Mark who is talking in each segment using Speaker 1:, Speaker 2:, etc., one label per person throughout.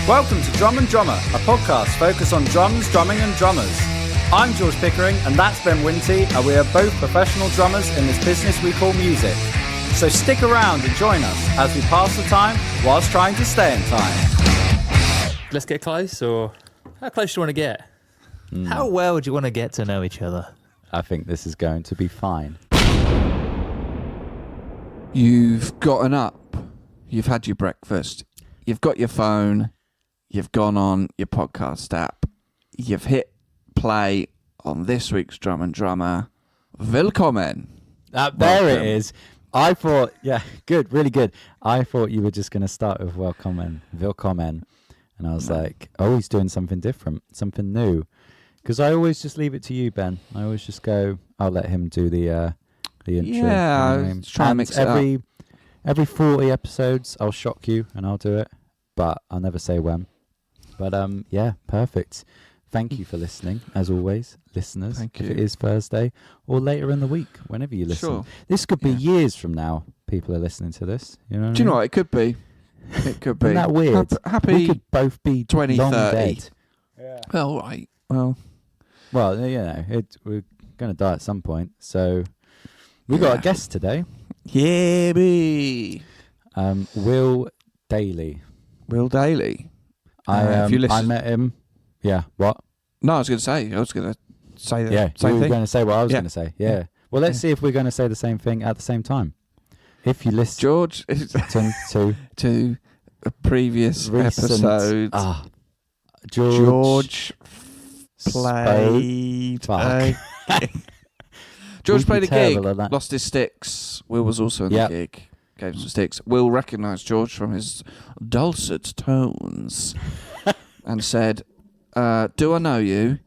Speaker 1: Welcome to Drum and Drummer, a podcast focused on drums, drumming and drummers. I'm George Pickering and that's Ben Winty, and we are both professional drummers in this business we call music. So stick around and join us as we pass the time whilst trying to stay in time.
Speaker 2: Let's get close, or how close do you want to get?
Speaker 3: How well do you want to get to know each other?
Speaker 4: I think this is going to be fine.
Speaker 5: You've gotten up, you've had your breakfast, you've got your phone, you've gone on your podcast app, you've hit play on this week's Drum and Drummer. Willkommen.
Speaker 4: There it is. I thought, good, really good. I thought you were just going to start with willkommen. And I was like, oh, he's doing something different, something new. Because I always just leave it to you, Ben. I always just go, I'll let him do the intro.
Speaker 5: Yeah,
Speaker 4: you know what I mean?
Speaker 5: try and mix it up.
Speaker 4: Every 40 episodes, I'll shock you and I'll do it. But I'll never say when. But yeah, perfect. Thank you for listening, as always, listeners.
Speaker 5: Thank
Speaker 4: if
Speaker 5: you.
Speaker 4: it is Thursday or later in the week, whenever you listen.
Speaker 5: Sure.
Speaker 4: This could be years from now. People are listening to this. You know?
Speaker 5: Do you know what? It could be. It could be.
Speaker 4: Isn't that weird?
Speaker 5: Happy
Speaker 4: we could both be
Speaker 5: 2030.
Speaker 4: long dead.
Speaker 5: Yeah. All right. Well,
Speaker 4: you know, we're going to die at some point. So we got a guest today.
Speaker 5: Yeah, be.
Speaker 4: Will Daly.
Speaker 5: Will Daly.
Speaker 4: I
Speaker 5: if you listen-
Speaker 4: met him. Yeah. What?
Speaker 5: No, I was going to say the
Speaker 4: Yeah.
Speaker 5: same
Speaker 4: You were
Speaker 5: thing.
Speaker 4: going to say what I was
Speaker 5: Yeah.
Speaker 4: going to say. Yeah. Well, let's see if we're going to say the same thing at the same time. If you listen
Speaker 5: George, to a previous
Speaker 4: recent
Speaker 5: episode.
Speaker 4: George
Speaker 5: Played.
Speaker 4: Fuck.
Speaker 5: George
Speaker 4: We'd be
Speaker 5: played a
Speaker 4: terrible
Speaker 5: gig,
Speaker 4: at that.
Speaker 5: lost his sticks. Will was also in
Speaker 4: Yep.
Speaker 5: the gig, gave him some sticks. Will recognised George from his dulcet tones and said, do I know you?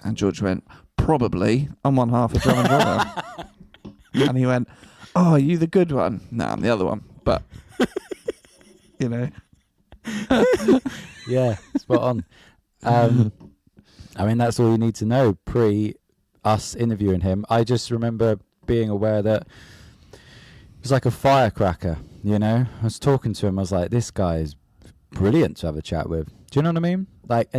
Speaker 5: And George went, probably. I'm one half of Drum and Drummer. And he went, oh, are you the good one? No, I'm the other one. But, you know.
Speaker 4: Yeah, spot on. I mean, that's all you need to know pre us interviewing him. I just remember being aware that it was like a firecracker, you know? I was talking to him, I was like, this guy is brilliant to have a chat with. Do you know what I mean? Like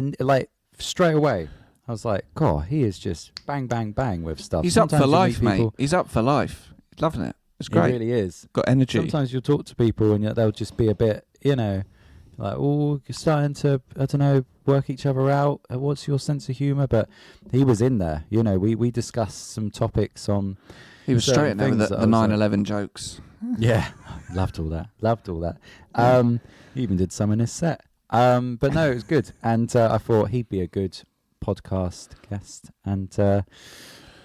Speaker 4: straight away, I was like, God, he is just bang, bang, bang with stuff.
Speaker 5: He's
Speaker 4: Sometimes
Speaker 5: up for
Speaker 4: you meet
Speaker 5: life, mate.
Speaker 4: people-
Speaker 5: He's up for life. He's loving it. It's
Speaker 4: He
Speaker 5: great.
Speaker 4: really is.
Speaker 5: Got energy.
Speaker 4: Sometimes you'll talk to people and they'll just be a bit, you know, like, oh, you're starting to, I don't know, work each other out. What's your sense of humour? But he was in there. You know, we discussed some topics on...
Speaker 5: He was
Speaker 4: certain
Speaker 5: straight in there with
Speaker 4: things
Speaker 5: the
Speaker 4: that I was
Speaker 5: 9/11 jokes.
Speaker 4: Yeah, loved all that. He even did some in his set. But no, it was good. And I thought he'd be a good podcast guest. And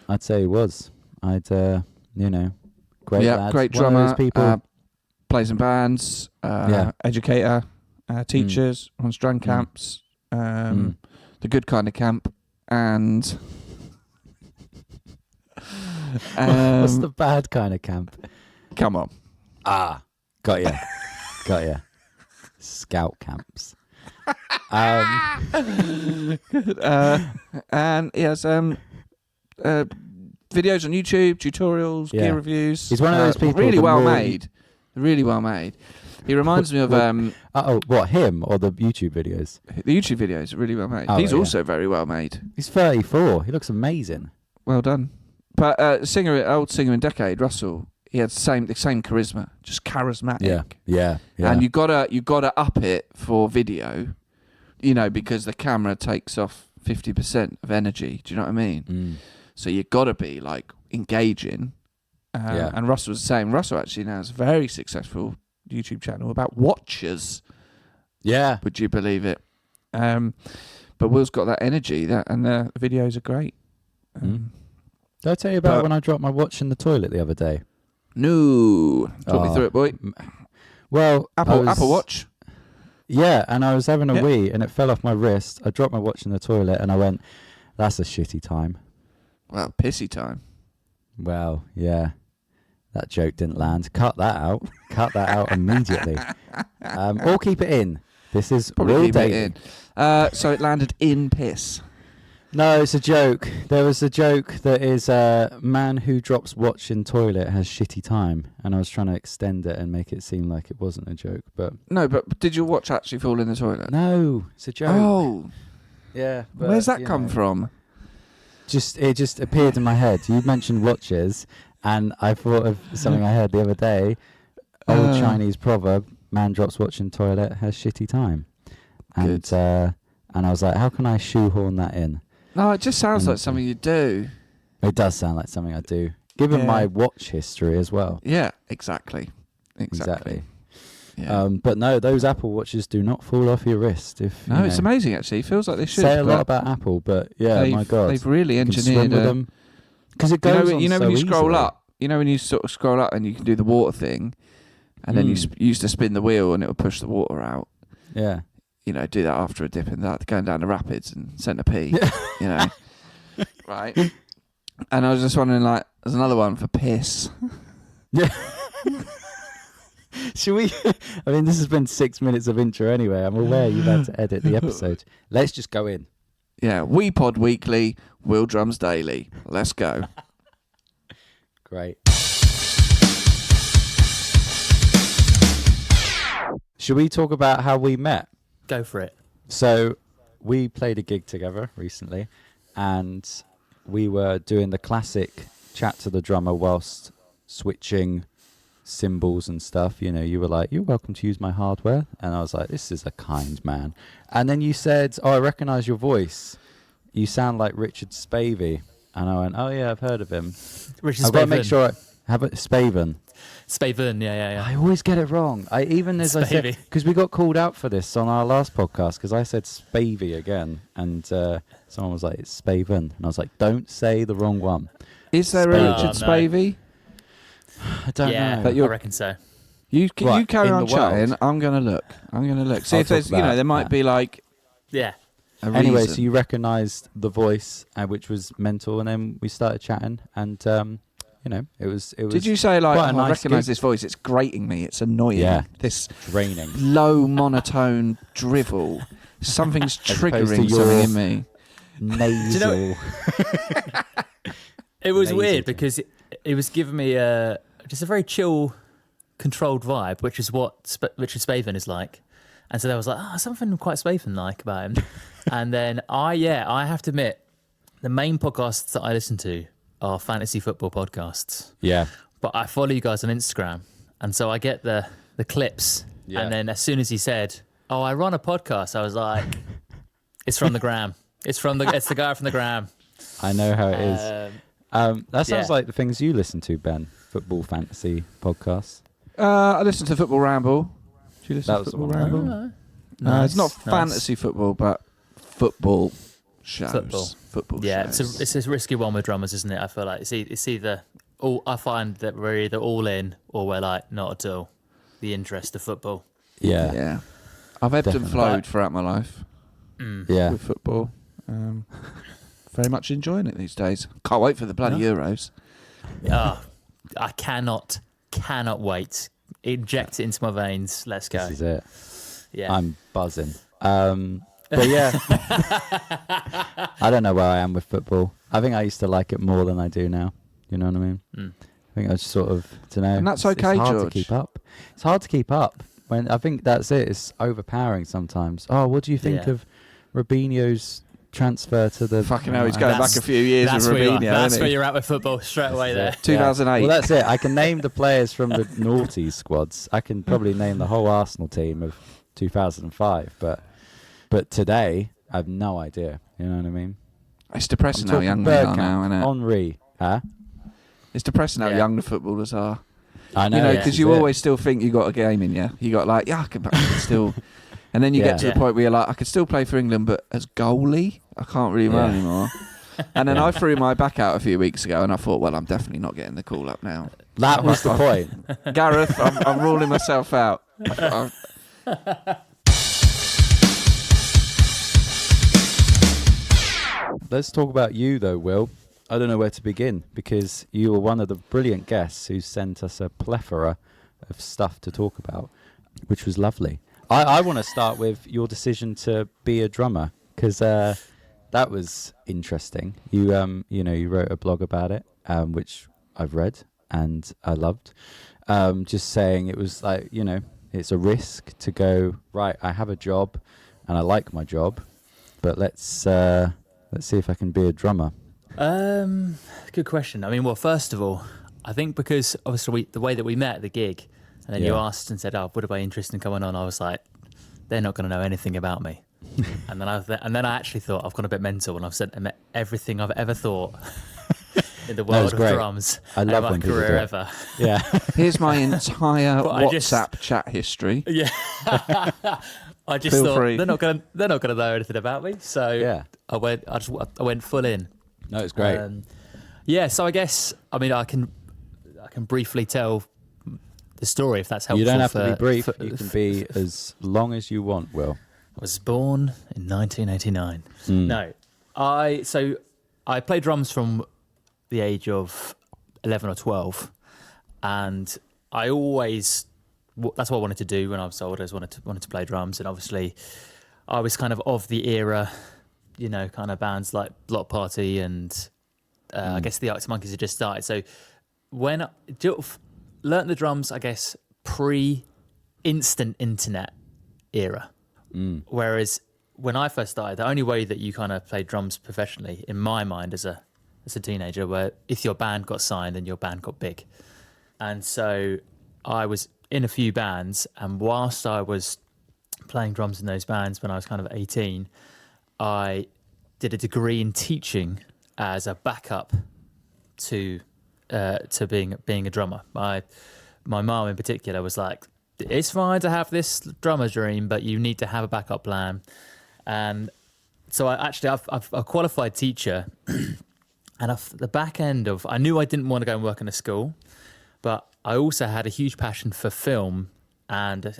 Speaker 4: I'd say he was. You know, great lad.
Speaker 5: Great
Speaker 4: One of
Speaker 5: drummer.
Speaker 4: those people.
Speaker 5: Plays in bands. Educator. Teachers. Runs drum camps. The good kind of camp. And...
Speaker 4: What's the bad kind of camp?
Speaker 5: Come on.
Speaker 4: Got ya. Scout camps.
Speaker 5: And he has videos on YouTube, tutorials,
Speaker 4: Yeah.
Speaker 5: gear reviews.
Speaker 4: He's one of those people
Speaker 5: really
Speaker 4: that
Speaker 5: well
Speaker 4: really-
Speaker 5: made. Really well made. He reminds me of
Speaker 4: What, him or the YouTube videos?
Speaker 5: the YouTube videos. Are really well made.
Speaker 4: Oh,
Speaker 5: He's
Speaker 4: yeah.
Speaker 5: also very well made.
Speaker 4: He's 34. He looks amazing.
Speaker 5: Well done. But old singer in Decade, Russell. He had the same charisma, just charismatic.
Speaker 4: Yeah.
Speaker 5: And you gotta up it for video, you know, because the camera takes off 50% of energy. Do you know what I mean? So you gotta be like engaging. And Russell was saying, Russell actually now has a very successful YouTube channel about watches.
Speaker 4: Yeah.
Speaker 5: Would you believe it? But Will's got that energy, and the videos are great.
Speaker 4: Did I tell you about when I dropped my watch in the toilet the other day?
Speaker 5: No, talk me through it, boy.
Speaker 4: Well,
Speaker 5: Apple Watch.
Speaker 4: Yeah, and I was having a
Speaker 5: Yeah.
Speaker 4: wee, and it fell off my wrist. I dropped my watch in the toilet, and I went, "That's a shitty time."
Speaker 5: Well, pissy time.
Speaker 4: Well, yeah, that joke didn't land. Cut that out. Cut that out immediately. Or keep it in. This is
Speaker 5: Probably
Speaker 4: Will
Speaker 5: keep
Speaker 4: Daly.
Speaker 5: it in. So it landed in piss.
Speaker 4: No, it's a joke. There was a joke that is man who drops watch in toilet has shitty time, and I was trying to extend it and make it seem like it wasn't a joke, but
Speaker 5: No, but did your watch actually fall in the toilet?
Speaker 4: no, it's a joke.
Speaker 5: Oh,
Speaker 4: Yeah. But,
Speaker 5: where's that
Speaker 4: you
Speaker 5: come
Speaker 4: know,
Speaker 5: from?
Speaker 4: It just appeared in my head. You mentioned watches, and I thought of something I heard the other day. Old Chinese proverb: "Man drops watch in toilet has shitty time." And
Speaker 5: Good.
Speaker 4: and I was like, how can I shoehorn that in?
Speaker 5: No, it just sounds like something you do.
Speaker 4: It does sound like something I do, given
Speaker 5: Yeah.
Speaker 4: my watch history as well.
Speaker 5: Yeah, exactly. Yeah.
Speaker 4: But no, those Apple watches do not fall off your wrist. If
Speaker 5: No,
Speaker 4: you
Speaker 5: it's
Speaker 4: know,
Speaker 5: amazing actually. It feels like they should.
Speaker 4: say a lot
Speaker 5: but
Speaker 4: about Apple, but yeah,
Speaker 5: they've,
Speaker 4: my God,
Speaker 5: they've really
Speaker 4: you can swim
Speaker 5: engineered
Speaker 4: with them because it goes on
Speaker 5: you know
Speaker 4: so
Speaker 5: when you scroll
Speaker 4: easily.
Speaker 5: up. You know when you sort of scroll up and you can do the water thing, and then you used to spin the wheel and it would push the water out.
Speaker 4: Yeah,
Speaker 5: You know, do that after a dip in that, going down the rapids and Centre P. You know, right? And I was just wondering, like, there's another one for piss.
Speaker 4: yeah. Should we? I mean, this has been 6 minutes of intro anyway. I'm aware you've had to edit the episode. Let's just go in.
Speaker 5: Yeah, We Pod Weekly, Will Drums Daily. Let's go.
Speaker 4: Great. Should we talk about how we met?
Speaker 2: Go for it.
Speaker 4: So we played a gig together recently, and we were doing the classic chat to the drummer whilst switching cymbals and stuff. You know, you were like, "You're welcome to use my hardware," and I was like, "This is a kind man." And then you said, "Oh, I recognise your voice. You sound like Richard Spavey." And I went, "Oh yeah, I've heard of him."
Speaker 2: Richard
Speaker 4: I've got to make
Speaker 2: Spaven.
Speaker 4: sure I have it. Spaven.
Speaker 2: Spaven, yeah.
Speaker 4: I always get it wrong. I said,
Speaker 2: Spavey.
Speaker 4: because we got called out for this on our last podcast because I said Spavey again, and someone was like, "It's Spaven," and I was like, "Don't say the wrong one."
Speaker 5: Is there a
Speaker 4: Spavey.
Speaker 5: Richard
Speaker 2: No.
Speaker 5: Spavey?
Speaker 4: I don't
Speaker 2: Yeah,
Speaker 4: know.
Speaker 2: I reckon so.
Speaker 5: You
Speaker 4: What,
Speaker 5: carry
Speaker 4: in
Speaker 5: on
Speaker 4: the world?
Speaker 5: chatting. I'm gonna look. See
Speaker 4: I'll
Speaker 5: if there's,
Speaker 4: talk about
Speaker 5: there might
Speaker 4: that.
Speaker 5: be like
Speaker 2: Yeah.
Speaker 5: a
Speaker 4: Anyway,
Speaker 5: reason.
Speaker 4: so you recognised the voice, which was mental, and then we started chatting, and it was.
Speaker 5: Did you say like,
Speaker 4: quite a
Speaker 5: "Oh, I
Speaker 4: nice
Speaker 5: recognise
Speaker 4: gig.
Speaker 5: this voice? It's grating me. It's annoying.
Speaker 4: Yeah.
Speaker 5: This
Speaker 4: draining?
Speaker 5: low monotone drivel. Something's
Speaker 4: As opposed to
Speaker 5: triggering
Speaker 4: your-
Speaker 5: something in me."
Speaker 4: Nasal.
Speaker 2: It was
Speaker 4: Amazing.
Speaker 2: weird because it was giving me just a very chill, controlled vibe, which is what Richard Spaven is like. And so there was like, something quite Spaven-like about him. And then I have to admit, the main podcasts that I listen to are fantasy football podcasts.
Speaker 4: Yeah.
Speaker 2: But I follow you guys on Instagram, and so I get the clips.
Speaker 4: Yeah.
Speaker 2: And then as soon as he said, "Oh, I run a podcast," I was like, "It's from the gram. It's the guy from the gram."
Speaker 4: I know how it is. That sounds
Speaker 2: yeah.
Speaker 4: like the things you listen to, Ben. Football fantasy podcasts.
Speaker 5: I listen to Football Ramble. Do you listen
Speaker 4: That
Speaker 5: to
Speaker 4: was the
Speaker 5: Football
Speaker 4: one.
Speaker 5: Ramble?
Speaker 2: Nice,
Speaker 5: It's not
Speaker 2: nice.
Speaker 5: fantasy football, but football shows. Football
Speaker 2: Yeah,
Speaker 5: shows.
Speaker 2: it's a risky one with drummers, isn't it? I feel like it's either all. I find that we're either all in or we're like not at all. The interest of football.
Speaker 4: Yeah.
Speaker 5: Yeah. I've ebbed and
Speaker 4: Definitely.
Speaker 5: flowed throughout my life
Speaker 4: Yeah.
Speaker 5: with football. Very much enjoying it these days. Can't wait for the bloody Euros.
Speaker 2: I cannot wait. Inject it into my veins. Let's go.
Speaker 4: This is it.
Speaker 2: Yeah.
Speaker 4: I'm buzzing. But yeah, I don't know where I am with football. I think I used to like it more than I do now. You know what I mean? I think I just sort of, don't know.
Speaker 5: And that's
Speaker 4: it's
Speaker 5: okay,
Speaker 4: hard
Speaker 5: George.
Speaker 4: to keep up. It's hard to keep up. When I think that's it. It's overpowering sometimes. Oh, what do you think
Speaker 2: Yeah.
Speaker 4: of Robinho's transfer to the...
Speaker 5: Fucking hell, he's going
Speaker 2: That's-
Speaker 5: back a few years with Robinho,
Speaker 2: That's
Speaker 5: isn't
Speaker 2: where
Speaker 5: he?
Speaker 2: you're at with football straight away there.
Speaker 5: 2008.
Speaker 4: Well, that's it. I can name the players from the naughty squads. I can probably name the whole Arsenal team of 2005. But today, I have no idea. You know what I mean?
Speaker 5: It's depressing
Speaker 4: I'm
Speaker 5: how
Speaker 4: talking
Speaker 5: young they are
Speaker 4: Bergkamp,
Speaker 5: now, isn't it?
Speaker 4: Henri. Huh?
Speaker 5: It's depressing how
Speaker 2: Yeah.
Speaker 5: young the footballers are.
Speaker 4: I know.
Speaker 5: You know,
Speaker 2: yeah.
Speaker 5: because you always still think you got a game in you. You got like, I can still... And then you get to
Speaker 2: Yeah.
Speaker 5: the point where you're like, I could still play for England, but as goalie, I can't really run
Speaker 4: Yeah.
Speaker 5: anymore. And then I threw my back out a few weeks ago, and I thought, well, I'm definitely not getting the call up now.
Speaker 4: That was the point.
Speaker 5: Gareth, I'm ruling myself out.
Speaker 4: Let's talk about you, though, Will. I don't know where to begin because you were one of the brilliant guests who sent us a plethora of stuff to talk about, which was lovely. I want to start with your decision to be a drummer because that was interesting. You you wrote a blog about it, which I've read and I loved. Just saying it was like, it's a risk to go, right, I have a job and I like my job, but let's see if I can be a drummer.
Speaker 2: Good question. I mean, well, first of all, I think because obviously the way that we met at the gig, and then you asked and said, "Oh, would I be interested in coming on?" I was like, "They're not going to know anything about me." and then I actually thought I've gone a bit mental, and I've said everything I've ever thought in the world of drums.
Speaker 4: I love
Speaker 2: my
Speaker 4: when people
Speaker 2: career
Speaker 4: do it.
Speaker 2: ever.
Speaker 4: Yeah.
Speaker 5: Here's my entire
Speaker 2: But
Speaker 5: WhatsApp chat history.
Speaker 2: Yeah. I just
Speaker 5: Feel
Speaker 2: thought
Speaker 5: free.
Speaker 2: they're not gonna know anything about me. So
Speaker 4: Yeah.
Speaker 2: I went full in.
Speaker 4: No, it's great.
Speaker 2: So I guess I can briefly tell the story if that's helpful.
Speaker 4: You don't have to be brief.
Speaker 2: for-
Speaker 4: You can be as long as you want, Will.
Speaker 2: I was born in 1989.
Speaker 4: Mm.
Speaker 2: No, I played drums from the age of 11 or 12, and I always that's what I wanted to do when I was older. I wanted to play drums, and obviously I was kind of the era, kind of bands like Block Party and I guess the Arctic Monkeys had just started. So when I learnt the drums, I guess pre-instant internet era. Whereas when I first started, the only way that you kind of played drums professionally, in my mind as a teenager, were if your band got signed and your band got big. And so I was in a few bands, and whilst I was playing drums in those bands when I was kind of 18, I did a degree in teaching as a backup to being a drummer. My mum in particular was like, it's fine to have this drummer dream, but you need to have a backup plan. And so I'm a qualified teacher, and off the back end of, I knew I didn't want to go and work in a school, but I also had a huge passion for film, and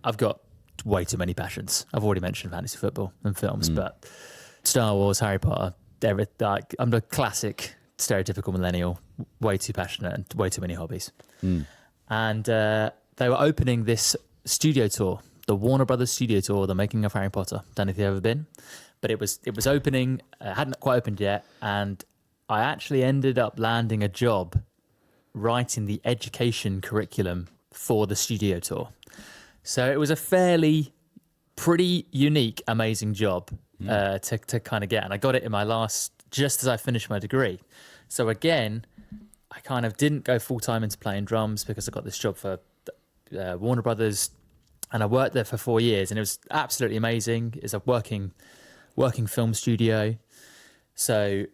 Speaker 2: I've got way too many passions. I've already mentioned fantasy football and films, but Star Wars, Harry Potter, I'm the classic stereotypical millennial, way too passionate and way too many hobbies. And they were opening this studio tour, the Warner Brothers studio tour, the making of Harry Potter. Don't know if you've ever been, but it was opening, hadn't quite opened yet, and I actually ended up landing a job writing the education curriculum for the studio tour. So it was a pretty unique, amazing job to kind of get, and I got it in my just as I finished my degree. So again, I kind of didn't go full time into playing drums because I got this job for Warner Brothers, and I worked there for 4 years, and it was absolutely amazing. It's a working film studio. So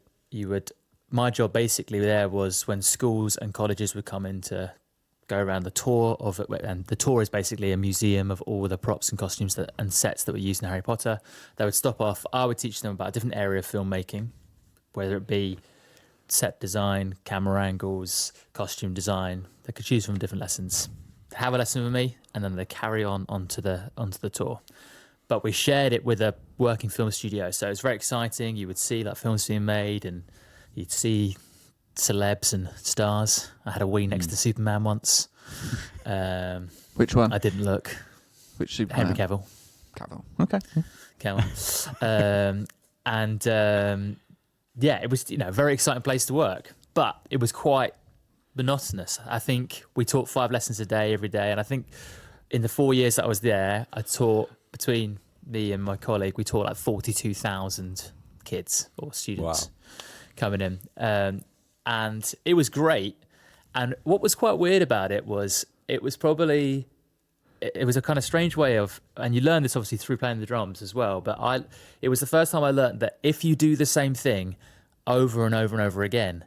Speaker 2: my job basically there was when schools and colleges would come in to go around the tour of it, and the tour is basically a museum of all the props and costumes and sets that were used in Harry Potter. They would stop off. I would teach them about a different area of filmmaking, whether it be set design, camera angles, costume design. They could choose from different lessons. Have a lesson with me, and then they carry on onto the tour. But we shared it with a working film studio, so it was very exciting. You would see like films being made, and you'd see celebs and stars. I had a wee next to Superman once.
Speaker 5: Which one?
Speaker 2: I didn't look.
Speaker 5: Which Superman?
Speaker 2: Henry Cavill.
Speaker 5: Cavill. Okay.
Speaker 2: Yeah, it was a very exciting place to work, but it was quite monotonous. I think we taught 5 lessons a day every day, and I think in the 4 years that I was there, I taught, between me and my colleague, we taught like 42,000 kids or students coming in, and it was great. And what was quite weird about it was it was a kind of strange way of, and you learn this obviously through playing the drums as well, but it was the first time I learned that if you do the same thing over and over and over again,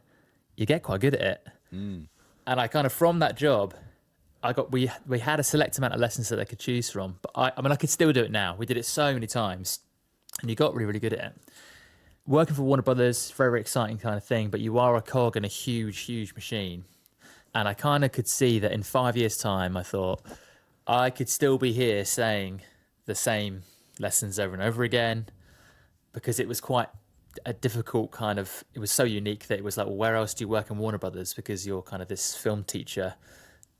Speaker 2: you get quite good at it. And I kind of, from that job, we had a select amount of lessons that they could choose from, but I could still do it now. We did it so many times, and you got really, really good at it. Working for Warner Brothers, very, very exciting kind of thing, but you are a cog in a huge, huge machine. And I kind of could see that in 5 years' time, I thought, I could still be here saying the same lessons over and over again, because it was quite a difficult kind of, it was so unique that it was like, well, where else do you work in Warner Brothers? Because you're kind of this film teacher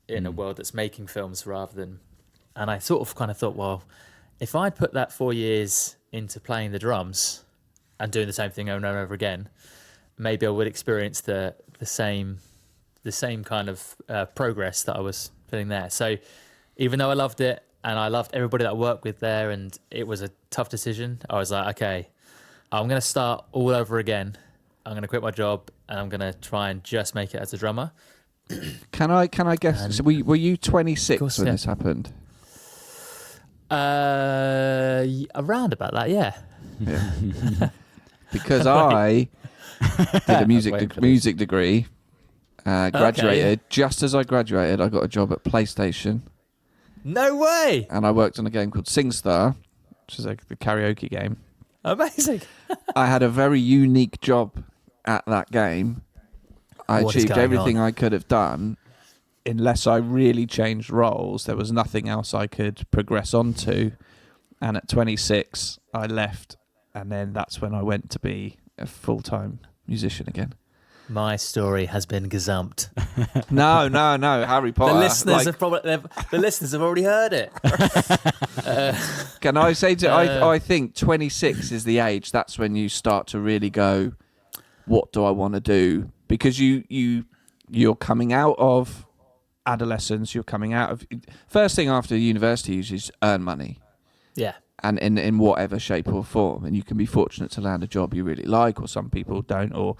Speaker 2: in a world that's making films rather than, and I sort of kind of thought, well, if I'd put that 4 years into playing the drums and doing the same thing over and over again, maybe I would experience the same kind of progress that I was feeling there. So even though I loved it and I loved everybody that I worked with there, and it was a tough decision, I was like, okay, I'm going to start all over again. I'm going to quit my job and I'm going to try and just make it as a drummer.
Speaker 5: Can I guess? So were you 26
Speaker 2: course,
Speaker 5: when
Speaker 2: yeah.
Speaker 5: this happened?
Speaker 2: Around about that, yeah.
Speaker 5: Yeah. Because I did a music degree, graduated. Just as I graduated, I got a job at PlayStation,
Speaker 2: No way!
Speaker 5: and I worked on a game called SingStar,
Speaker 3: Which is like the karaoke game.
Speaker 2: Amazing.
Speaker 5: I had a very unique job at that game. I
Speaker 2: What is
Speaker 5: achieved
Speaker 2: going
Speaker 5: everything
Speaker 2: on?
Speaker 5: I could have done.
Speaker 3: Unless I really changed roles, there was nothing else I could progress onto. And at 26, I left. And then that's when I went to be a full-time musician again.
Speaker 2: My story has been gazumped.
Speaker 5: No, Harry Potter.
Speaker 2: The listeners have already heard it.
Speaker 5: Can I say I think 26 is the age. That's when you start to really go, what do I want to do? Because you're coming out of
Speaker 3: Adolescence, you're coming out of...
Speaker 5: first thing after university is earn money.
Speaker 2: Yeah.
Speaker 5: And in whatever shape or form. And you can be fortunate to land a job you really like, or some people don't, or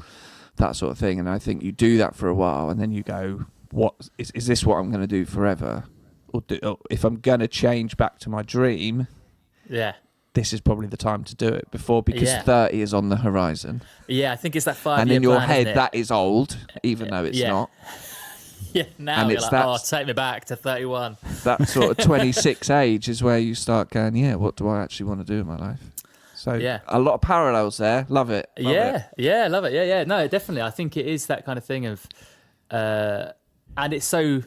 Speaker 5: that sort of thing. And I think you do that for a while, and then you go, "What is this? What I'm going to do forever? Or if I'm going to change back to my dream,
Speaker 2: Yeah.
Speaker 3: this is probably the time to do it before."
Speaker 5: because
Speaker 2: Yeah.
Speaker 5: 30 is on the horizon,
Speaker 2: Yeah, I think it's that 5-year
Speaker 5: and in your
Speaker 2: plan,
Speaker 5: head
Speaker 2: isn't it?
Speaker 5: that is old, even though it's
Speaker 2: Yeah.
Speaker 5: not.
Speaker 2: Yeah, now
Speaker 5: and
Speaker 2: you're
Speaker 5: it's
Speaker 2: like,
Speaker 5: that-
Speaker 2: oh, take me back to 31.
Speaker 5: That sort of 26 age is where you start going, yeah, what do I actually want to do in my life? So
Speaker 2: Yeah.
Speaker 5: a lot of parallels there. Love it. Love it.
Speaker 2: Yeah, love it. Yeah. No, definitely. I think it is that kind of thing of, and it's so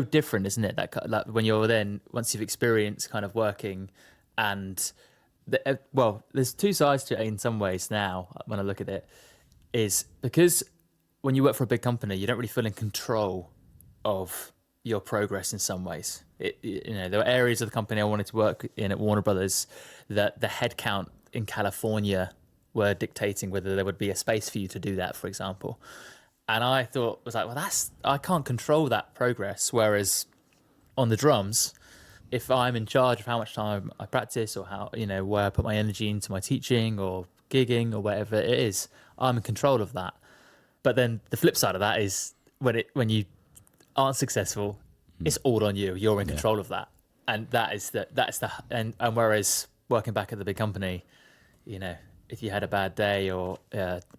Speaker 2: different, isn't it? That like when you're once you've experienced kind of working, and there's two sides to it in some ways now. When I look at it, is because when you work for a big company, you don't really feel in control of your progress in some ways. There were areas of the company I wanted to work in at Warner Brothers that the headcount in California were dictating whether there would be a space for you to do that, for example. And I was like, well, I can't control that progress. Whereas on the drums, if I'm in charge of how much time I practice, or how, where I put my energy into my teaching or gigging or whatever it is, I'm in control of that. But then the flip side of that is when you aren't successful, it's all on you. You're in control of that, and that's the and whereas working back at the big company, if you had a bad day, or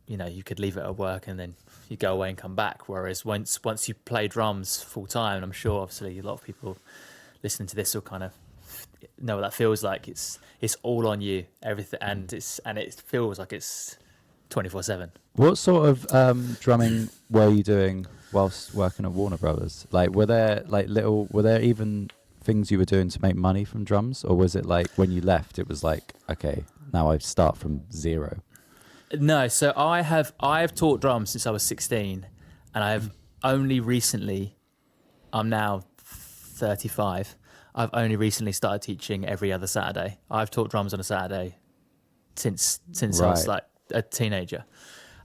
Speaker 2: you could leave it at work and then you go away and come back. Whereas once you play drums full time, and I'm sure obviously a lot of people listening to this will kind of know what that feels like. It's all on you, everything, and it feels like it's 24/7.
Speaker 4: What sort of drumming were you doing whilst working at Warner Brothers? Like, were there even things you were doing to make money from drums, or was it like when you left, it was like, okay, now I start from zero?
Speaker 2: No, so I have taught drums since I was 16, and I have only recently, I'm now 35. I've only recently started teaching every other Saturday. I've taught drums on a Saturday since I was like a teenager.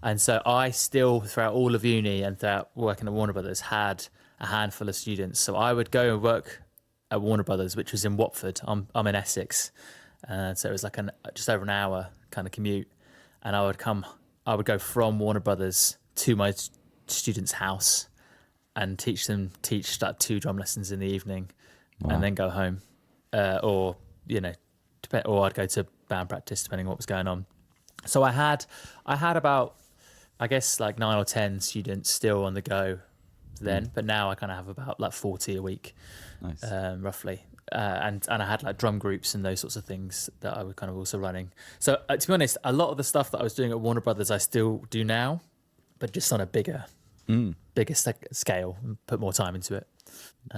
Speaker 2: And so I still, throughout all of uni and throughout working at Warner Brothers, had a handful of students. So I would go and work at Warner Brothers, which was in Watford. I'm in Essex. So it was like just over an hour kind of commute. And I would go from Warner Brothers to my students' house and teach like 2 drum lessons in the evening.
Speaker 4: Wow.
Speaker 2: And then go home. Or I'd go to band practice, depending on what was going on. So I had about, I guess, like 9 or 10 students still on the go then, but now I kind of have about like 40 a week,
Speaker 4: Nice.
Speaker 2: roughly. And I had like drum groups and those sorts of things that I was kind of also running. So to be honest, a lot of the stuff that I was doing at Warner Brothers I still do now, but just on a bigger scale, and put more time into it.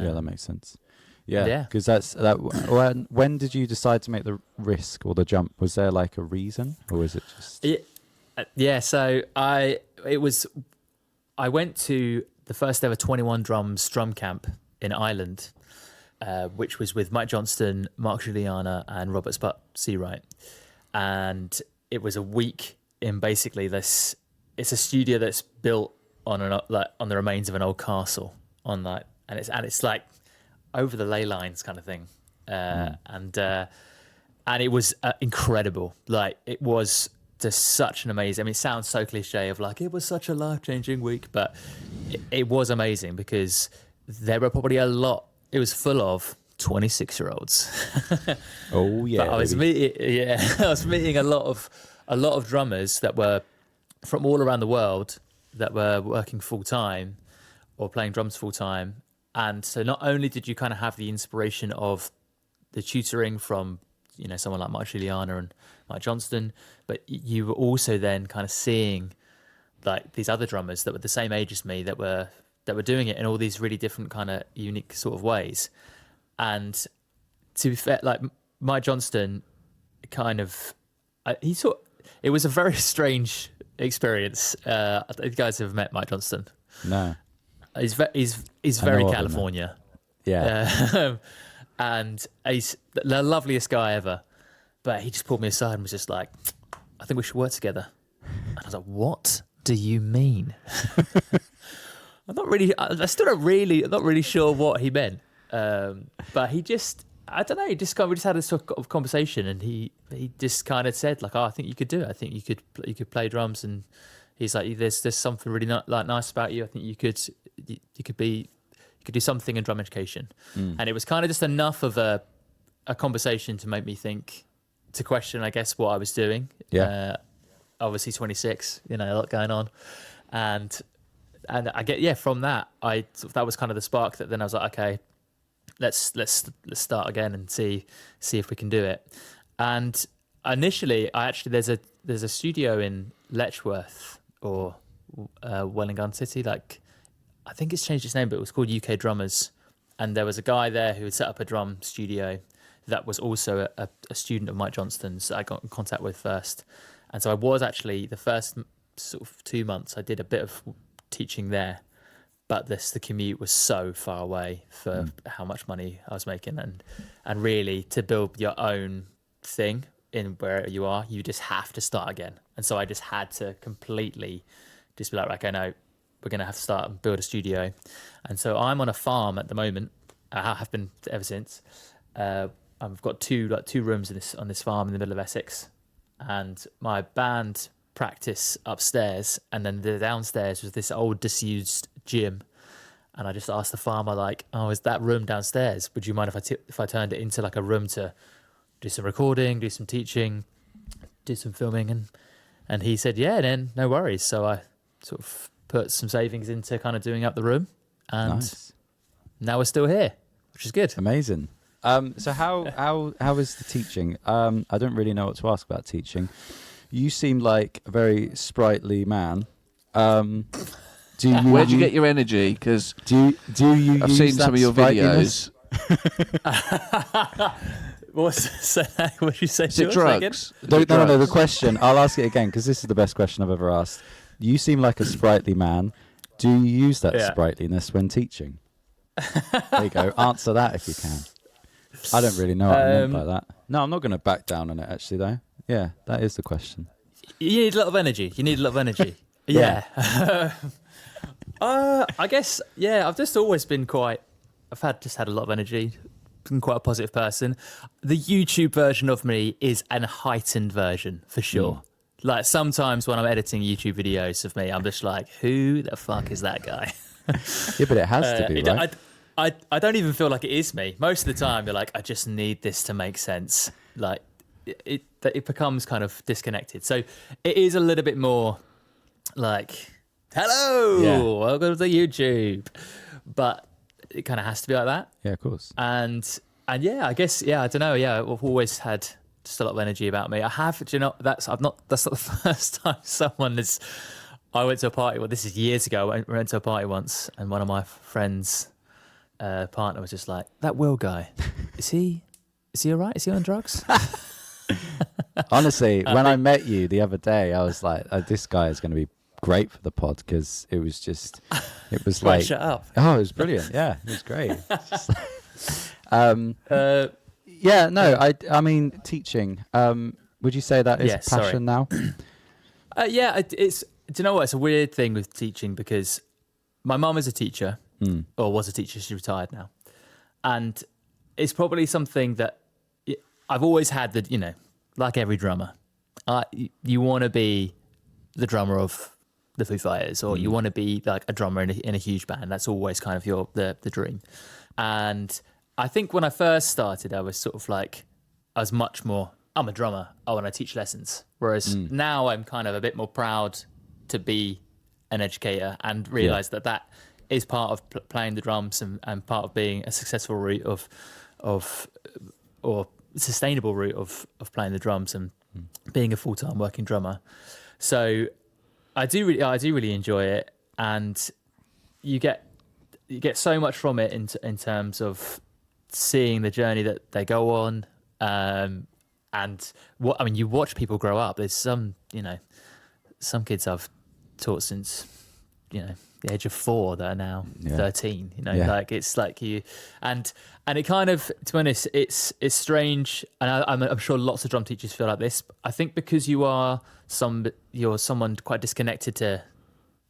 Speaker 4: Yeah, that makes sense. Yeah, because
Speaker 2: Yeah.
Speaker 4: when did you decide to make the risk or the jump? Was there like a reason, or was it just?
Speaker 2: Yeah. So I went to the first ever 21 drums drum camp in Ireland, which was with Mike Johnston, Mark Juliana, and Robert Sput Seawright, and it was a week in basically this. It's a studio that's built on on the remains of an old castle and it's like over the ley lines kind of thing, and it was incredible. Like it was just such an amazing. I mean, it sounds so cliche of like it was such a life-changing week, but it was amazing because there were probably a lot. It was full of 26-year-olds.
Speaker 4: Oh yeah.
Speaker 2: But I was meeting a lot of drummers that were from all around the world that were working full time or playing drums full time. And so not only did you kind of have the inspiration of the tutoring from, you know, someone like Mike Juliana and Mike Johnston, but you were also then kind of seeing like these other drummers that were the same age as me that were doing it in all these really different kind of unique sort of ways. And to be fair, like Mike Johnston kind of, it was a very strange experience. You guys have met Mike Johnston?
Speaker 4: No.
Speaker 2: He's very California.
Speaker 4: Yeah.
Speaker 2: And he's the loveliest guy ever. But he just pulled me aside and was just like, I think we should work together. And I was like, what do you mean? I'm not really sure what he meant. But he just, I don't know, we just had a sort of conversation, and he just kind of said like, oh, I think you could do it. I think you could play drums, and he's like, there's something really nice about you. I think you could do something in drum education. And it was kind of just enough of a conversation to make me think, to question, I guess, what I was doing.
Speaker 4: Yeah.
Speaker 2: Obviously 26, you know, a lot going on. And I get, from that, that was kind of the spark that then I was like, okay, let's start again and see if we can do it. And initially, there's a studio in Letchworth or Wellingham City, like, I think it's changed its name, but it was called UK Drummers. And there was a guy there who had set up a drum studio that was also a student of Mike Johnston's that I got in contact with first. And so I was actually, the first sort of 2 months, I did a bit of teaching there. But the commute was so far away for how much money I was making. And really, to build your own thing in where you are, you just have to start again. And so I just had to completely just be like, okay, no, we're going to have to start and build a studio. And so I'm on a farm at the moment. I have been ever since. I've got two rooms on this farm in the middle of Essex. And my band practice upstairs, and then the downstairs was this old disused gym. And I just asked the farmer, like, oh, is that room downstairs? Would you mind if I turned it into like a room to do some recording, do some teaching, do some filming? And he said, yeah, then no worries. So I sort of put some savings into kind of doing up the room, and now we're still here, which is good.
Speaker 4: Amazing. So how is the teaching? I don't really know what to ask about teaching. You seem like a very sprightly man. Where'd
Speaker 5: you get your energy? Because
Speaker 4: do you?
Speaker 5: I've seen some of your videos.
Speaker 2: What did you say?
Speaker 5: Is it drugs?
Speaker 4: No. The question. I'll ask it again because this is the best question I've ever asked. You seem like a sprightly man. Do you use that sprightliness when teaching? There you go. Answer that if you can. I don't really know what I meant by that. No, I'm not going to back down on it, actually, though. Yeah, that is the question.
Speaker 2: You need a lot of energy. Yeah. I guess, I've just always been I've had a lot of energy. Been quite a positive person. The YouTube version of me is an heightened version, for sure. Like, sometimes when I'm editing YouTube videos of me, I'm just like, who the fuck is that guy?
Speaker 4: Yeah, but it has to be, right?
Speaker 2: I don't even feel like it is me. Most of the time, you're like, I just need this to make sense. Like, it becomes kind of disconnected. So it is a little bit more like, hello, welcome to YouTube. But it kind of has to be like that.
Speaker 4: Yeah, of course.
Speaker 2: And yeah, I guess, I don't know. Yeah, I've always had just a lot of energy about me. I have, do you know, that's not the first time I went to a party. Well, this is years ago. I went to a party once, and one of my friends' partner was just like, that Will guy, is he all right? Is he on drugs?
Speaker 4: Honestly, when I met you the other day, I was like, this guy is going to be great for the pod, because it was like,
Speaker 2: shut up.
Speaker 4: Oh, it was brilliant. Yeah, it was great. I mean, teaching. Would you say that is
Speaker 2: Yeah, sorry.
Speaker 4: passion now?
Speaker 2: Yeah, it's. Do you know what? It's a weird thing with teaching because my mum is a teacher, or was a teacher. She's retired now, and it's probably something that I've always had. That, you know, like every drummer, you want to be the drummer of the Foo Fighters, or you want to be like a drummer in a huge band. That's always kind of the dream. And I think when I first started, I was sort of like, I was much more, I'm a drummer. I want to teach lessons. Whereas now I'm kind of a bit more proud to be an educator and realize that is part of playing the drums and part of being a successful route or sustainable route of playing the drums and being a full-time working drummer. So I do really enjoy it, and you get so much from it in terms of seeing the journey that they go on, and you watch people grow up. There's some kids I've taught since, the age of 4 that are now 13. Like it's like you, and it kind of, to be honest, it's strange, and I'm sure lots of drum teachers feel like this. I think because you're someone quite disconnected to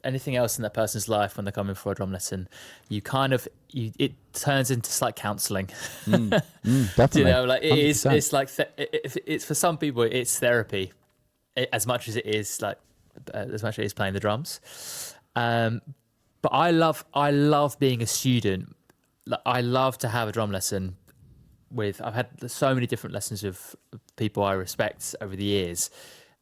Speaker 2: anything else in that person's life when they're coming for a drum lesson, it turns into slight counselling.
Speaker 4: Definitely.
Speaker 2: Like it
Speaker 4: 100%.
Speaker 2: is. It's like it's for some people it's therapy, as much as it is playing the drums. But I love being a student. Like, I love to have a drum lesson I've had so many different lessons with people I respect over the years.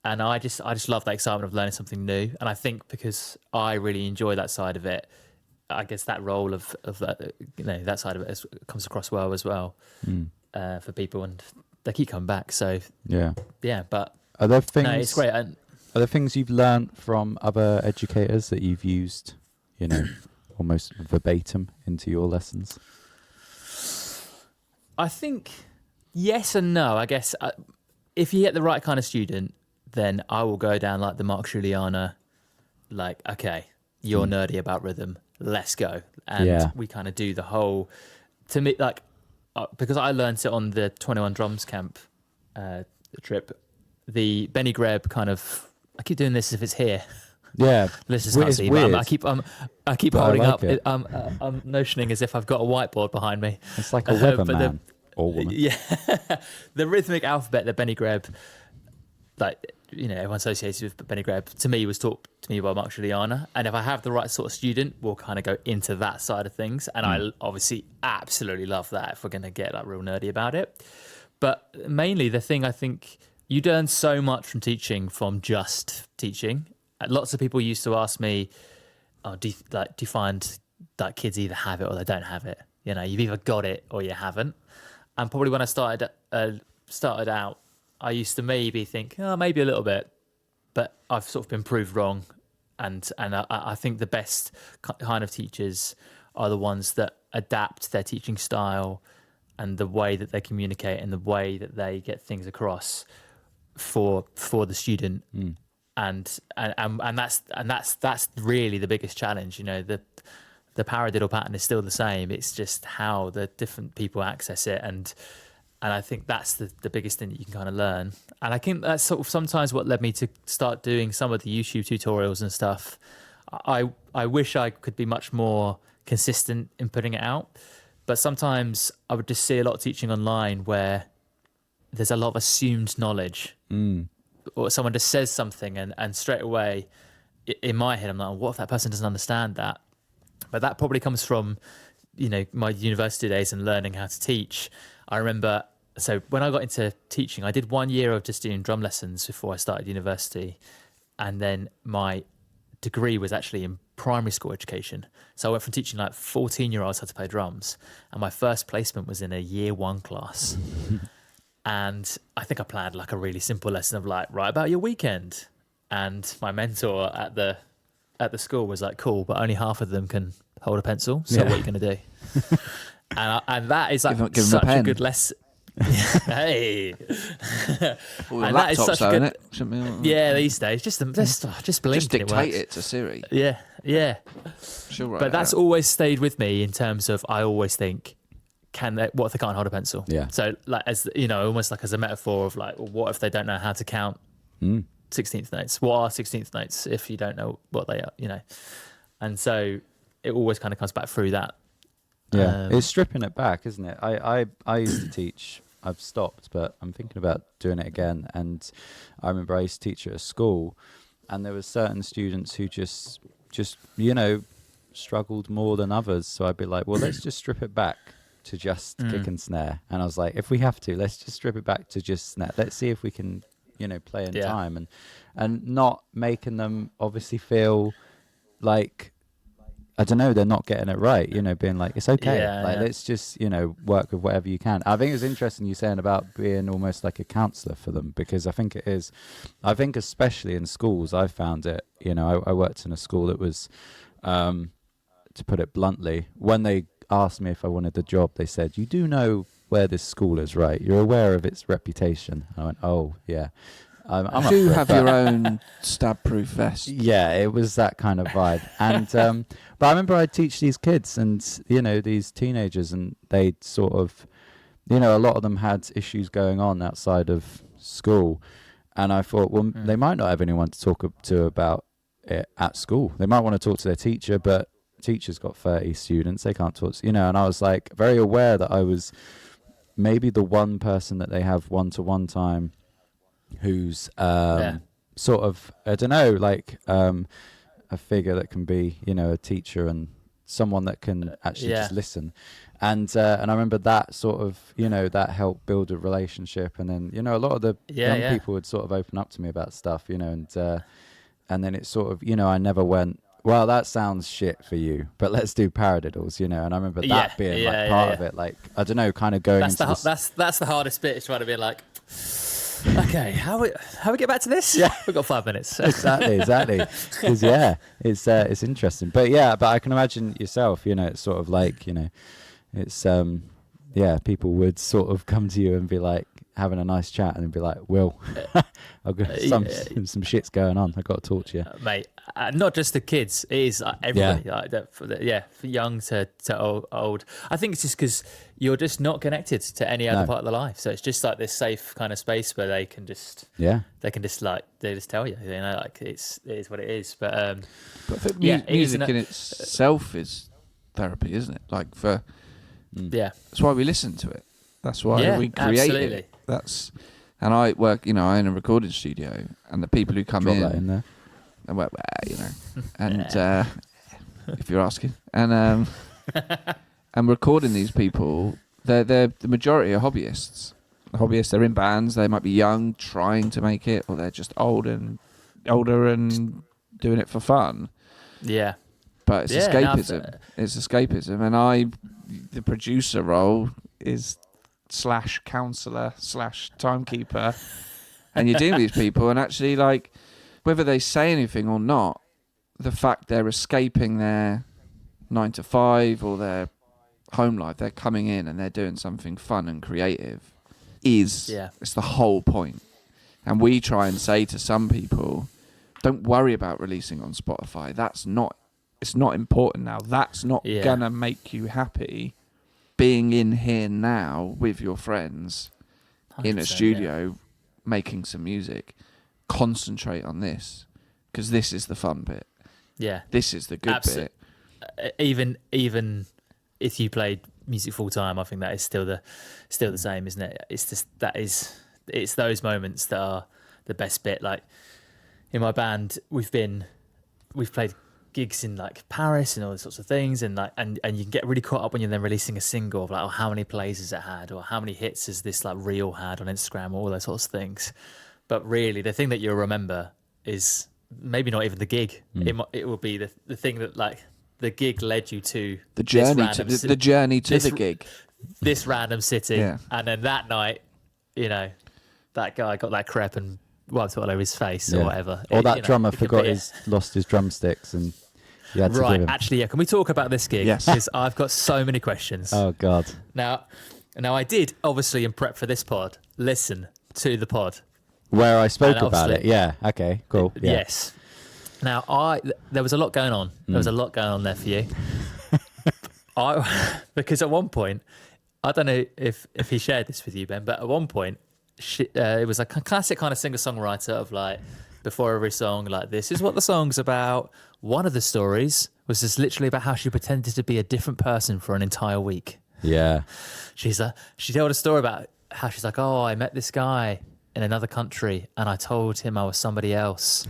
Speaker 2: And I just love that excitement of learning something new. And I think because I really enjoy that side of it, I guess that role of that, that side of it comes across well as well for people, and they keep coming back. So yeah. But
Speaker 4: are there things?
Speaker 2: No, it's great.
Speaker 4: Are there things you've learned from other educators that you've used, almost verbatim into your lessons?
Speaker 2: I think yes and no. I guess if you get the right kind of student, then I will go down like the Mark Juliana, like, okay, you're nerdy about rhythm, let's go. And we kind of do the whole, to me, like, because I learned it on the 21 Drums Camp trip, the Benny Greb kind of, I keep doing this as if it's here.
Speaker 4: Yeah.
Speaker 2: Listeners can't see,
Speaker 4: weird.
Speaker 2: but I keep
Speaker 4: But
Speaker 2: holding
Speaker 4: I like
Speaker 2: up.
Speaker 4: it.
Speaker 2: I'm notioning as if I've got a whiteboard behind me.
Speaker 4: It's like a weatherman or woman.
Speaker 2: Yeah. The rhythmic alphabet that Benny Greb, like, everyone associated with Benny Greb, to me was taught to me by Mark Juliana. And if I have the right sort of student, we'll kind of go into that side of things. And I obviously absolutely love that if we're going to get like real nerdy about it. But mainly the thing, I think you learn so much from teaching from just teaching. Lots of people used to ask me, do you find that kids either have it or they don't have it? You've either got it or you haven't. And probably when I started out, I used to maybe think, maybe a little bit, but I've sort of been proved wrong. And I think the best kind of teachers are the ones that adapt their teaching style and the way that they communicate and the way that they get things across for the student. And that's really the biggest challenge. The paradiddle pattern is still the same. It's just how the different people access it, and I think that's the biggest thing that you can kind of learn. And I think that's sort of sometimes what led me to start doing some of the YouTube tutorials and stuff. I wish I could be much more consistent in putting it out, but sometimes I would just see a lot of teaching online where there's a lot of assumed knowledge. Or someone just says something and straight away in my head I'm like, what if that person doesn't understand that? But that probably comes from my university days and learning how to teach. I remember, so when I got into teaching, I did 1 year of just doing drum lessons before I started university, and then my degree was actually in primary school education. So I went from teaching like 14-year-olds how to play drums, and my first placement was in a year 1 class. And I think I planned like a really simple lesson of like, write about your weekend. And my mentor at the school was like, cool, but only half of them can hold a pencil. So what are you going to do? and that is like
Speaker 5: give
Speaker 2: such
Speaker 5: a
Speaker 2: good lesson. Hey.
Speaker 5: Well,
Speaker 2: And that is such a good.
Speaker 5: Shouldn't we?
Speaker 2: Yeah, these days, just blink.
Speaker 5: Just dictate it to Siri.
Speaker 2: Yeah.
Speaker 5: She'll write
Speaker 2: But
Speaker 5: it
Speaker 2: that's
Speaker 5: out.
Speaker 2: always stayed with me in terms of I always think what if they can't hold a pencil?
Speaker 4: Yeah.
Speaker 2: So like, as you know, almost like as a metaphor of like, well, what if they don't know how to count 16th notes? What are 16th notes if you don't know what they are, you know? And so it always kind of comes back through that.
Speaker 4: Yeah, it's stripping it back, isn't it? I used to teach. I've stopped, but I'm thinking about doing it again. And I remember I used to teach at a school, and there were certain students who just you know, struggled more than others. So I'd be like, well, let's just strip it back to just kick and snare. And I was like, if we have to, let's just strip it back to just snare. Let's see if we can, you know, play in time, and not making them obviously feel like, I don't know, they're not getting it right, you know, being like, it's okay. Let's just, you know, work with whatever you can. I think it's interesting you saying about being almost like a counselor for them, because I think it is. I think especially in schools, I found it, you know, I worked in a school that was, to put it bluntly, when they asked me if I wanted the job, they said, you do know where this school is, right? You're aware of its reputation. I went, oh, yeah. I'm
Speaker 5: do have your own stab-proof vest.
Speaker 4: Yeah, it was that kind of vibe. And but I remember I'd teach these kids and, you know, these teenagers, and they'd sort of, you know, a lot of them had issues going on outside of school. And I thought, well, they might not have anyone to talk to about it at school. They might want to talk to their teacher, but teacher's got 30 students. They can't talk to, you know, and I was like very aware that I was maybe the one person that they have one-to-one time who's sort of, I don't know, like a figure that can be, you know, a teacher and someone that can actually just listen. And I remember that sort of, you know, that helped build a relationship. And then, you know, a lot of the young people would sort of open up to me about stuff, you know, and then it sort of, you know, I never went, well, that sounds shit for you, but let's do paradiddles, you know. And I remember that being like part of it, like, I don't know, kind of going
Speaker 2: that's
Speaker 4: into
Speaker 2: that's the hardest bit, is trying to be like, okay, how we get back to this?
Speaker 4: Yeah,
Speaker 2: we've got 5 minutes.
Speaker 4: exactly. Because it's interesting, but I can imagine yourself. You know, it's sort of like, you know, it's people would sort of come to you and be like having a nice chat and be like, Will, I've got some shit's going on. I've got to talk to you,
Speaker 2: mate. Not just the kids, it is everybody. For young to old. I think it's just because you're just not connected to any other part of the life, so it's just like this safe kind of space where they can just they just tell you, you know, like it is what it is. But I think
Speaker 5: music in itself is therapy, isn't it? Like that's why we listen to it. That's why we create it. And I work, you know, I own a recording studio, and the people who come in there. Well, you know, and if you're asking, and I'm recording these people. They're the majority are hobbyists. They're in bands. They might be young, trying to make it, or they're just older and doing it for fun. Yeah, but it's escapism. It's escapism, and the producer role is / counselor / timekeeper, and you're dealing with these people, and actually, like, whether they say anything or not, the fact they're escaping their 9 to 5 or their home life, they're coming in and they're doing something fun and creative, it's the whole point. And we try and say to some people, don't worry about releasing on Spotify. It's not important now. That's not gonna make you happy. Being in here now with your friends in a studio making some music, concentrate on this, because this is the fun bit. Yeah, this is the good bit.
Speaker 2: Even if you played music full time, I think that is still the same, isn't it? It's just it's those moments that are the best bit. Like in my band, we've played gigs in like Paris and all those sorts of things, and like and you can get really caught up when you're then releasing a single of like, oh, how many plays has it had, or how many hits has this like reel had on Instagram, or all those sorts of things. But really, the thing that you'll remember is maybe not even the gig. It will be the thing that, like, the gig led you to
Speaker 5: the journey to the gig,
Speaker 2: this random city, and then that night, you know, that guy got that crepe and wiped it all over his face or whatever.
Speaker 4: Or that drummer lost his drumsticks and you had to give him.
Speaker 2: Actually, can we talk about this gig?
Speaker 5: Yes,
Speaker 2: because I've got so many questions.
Speaker 4: Oh God!
Speaker 2: Now I did obviously in prep for this pod listen to the pod.
Speaker 4: Where I spoke about it, yeah. Okay, cool. Yeah.
Speaker 2: Yes. Now, there was a lot going on. There was a lot going on there for you. Because at one point, I don't know if he shared this with you, Ben, but at one point, it was like a classic kind of singer-songwriter of like, before every song, like, this is what the song's about. One of the stories was just literally about how she pretended to be a different person for an entire week.
Speaker 4: Yeah.
Speaker 2: She told a story about how she's like, oh, I met this guy in another country and I told him I was somebody else.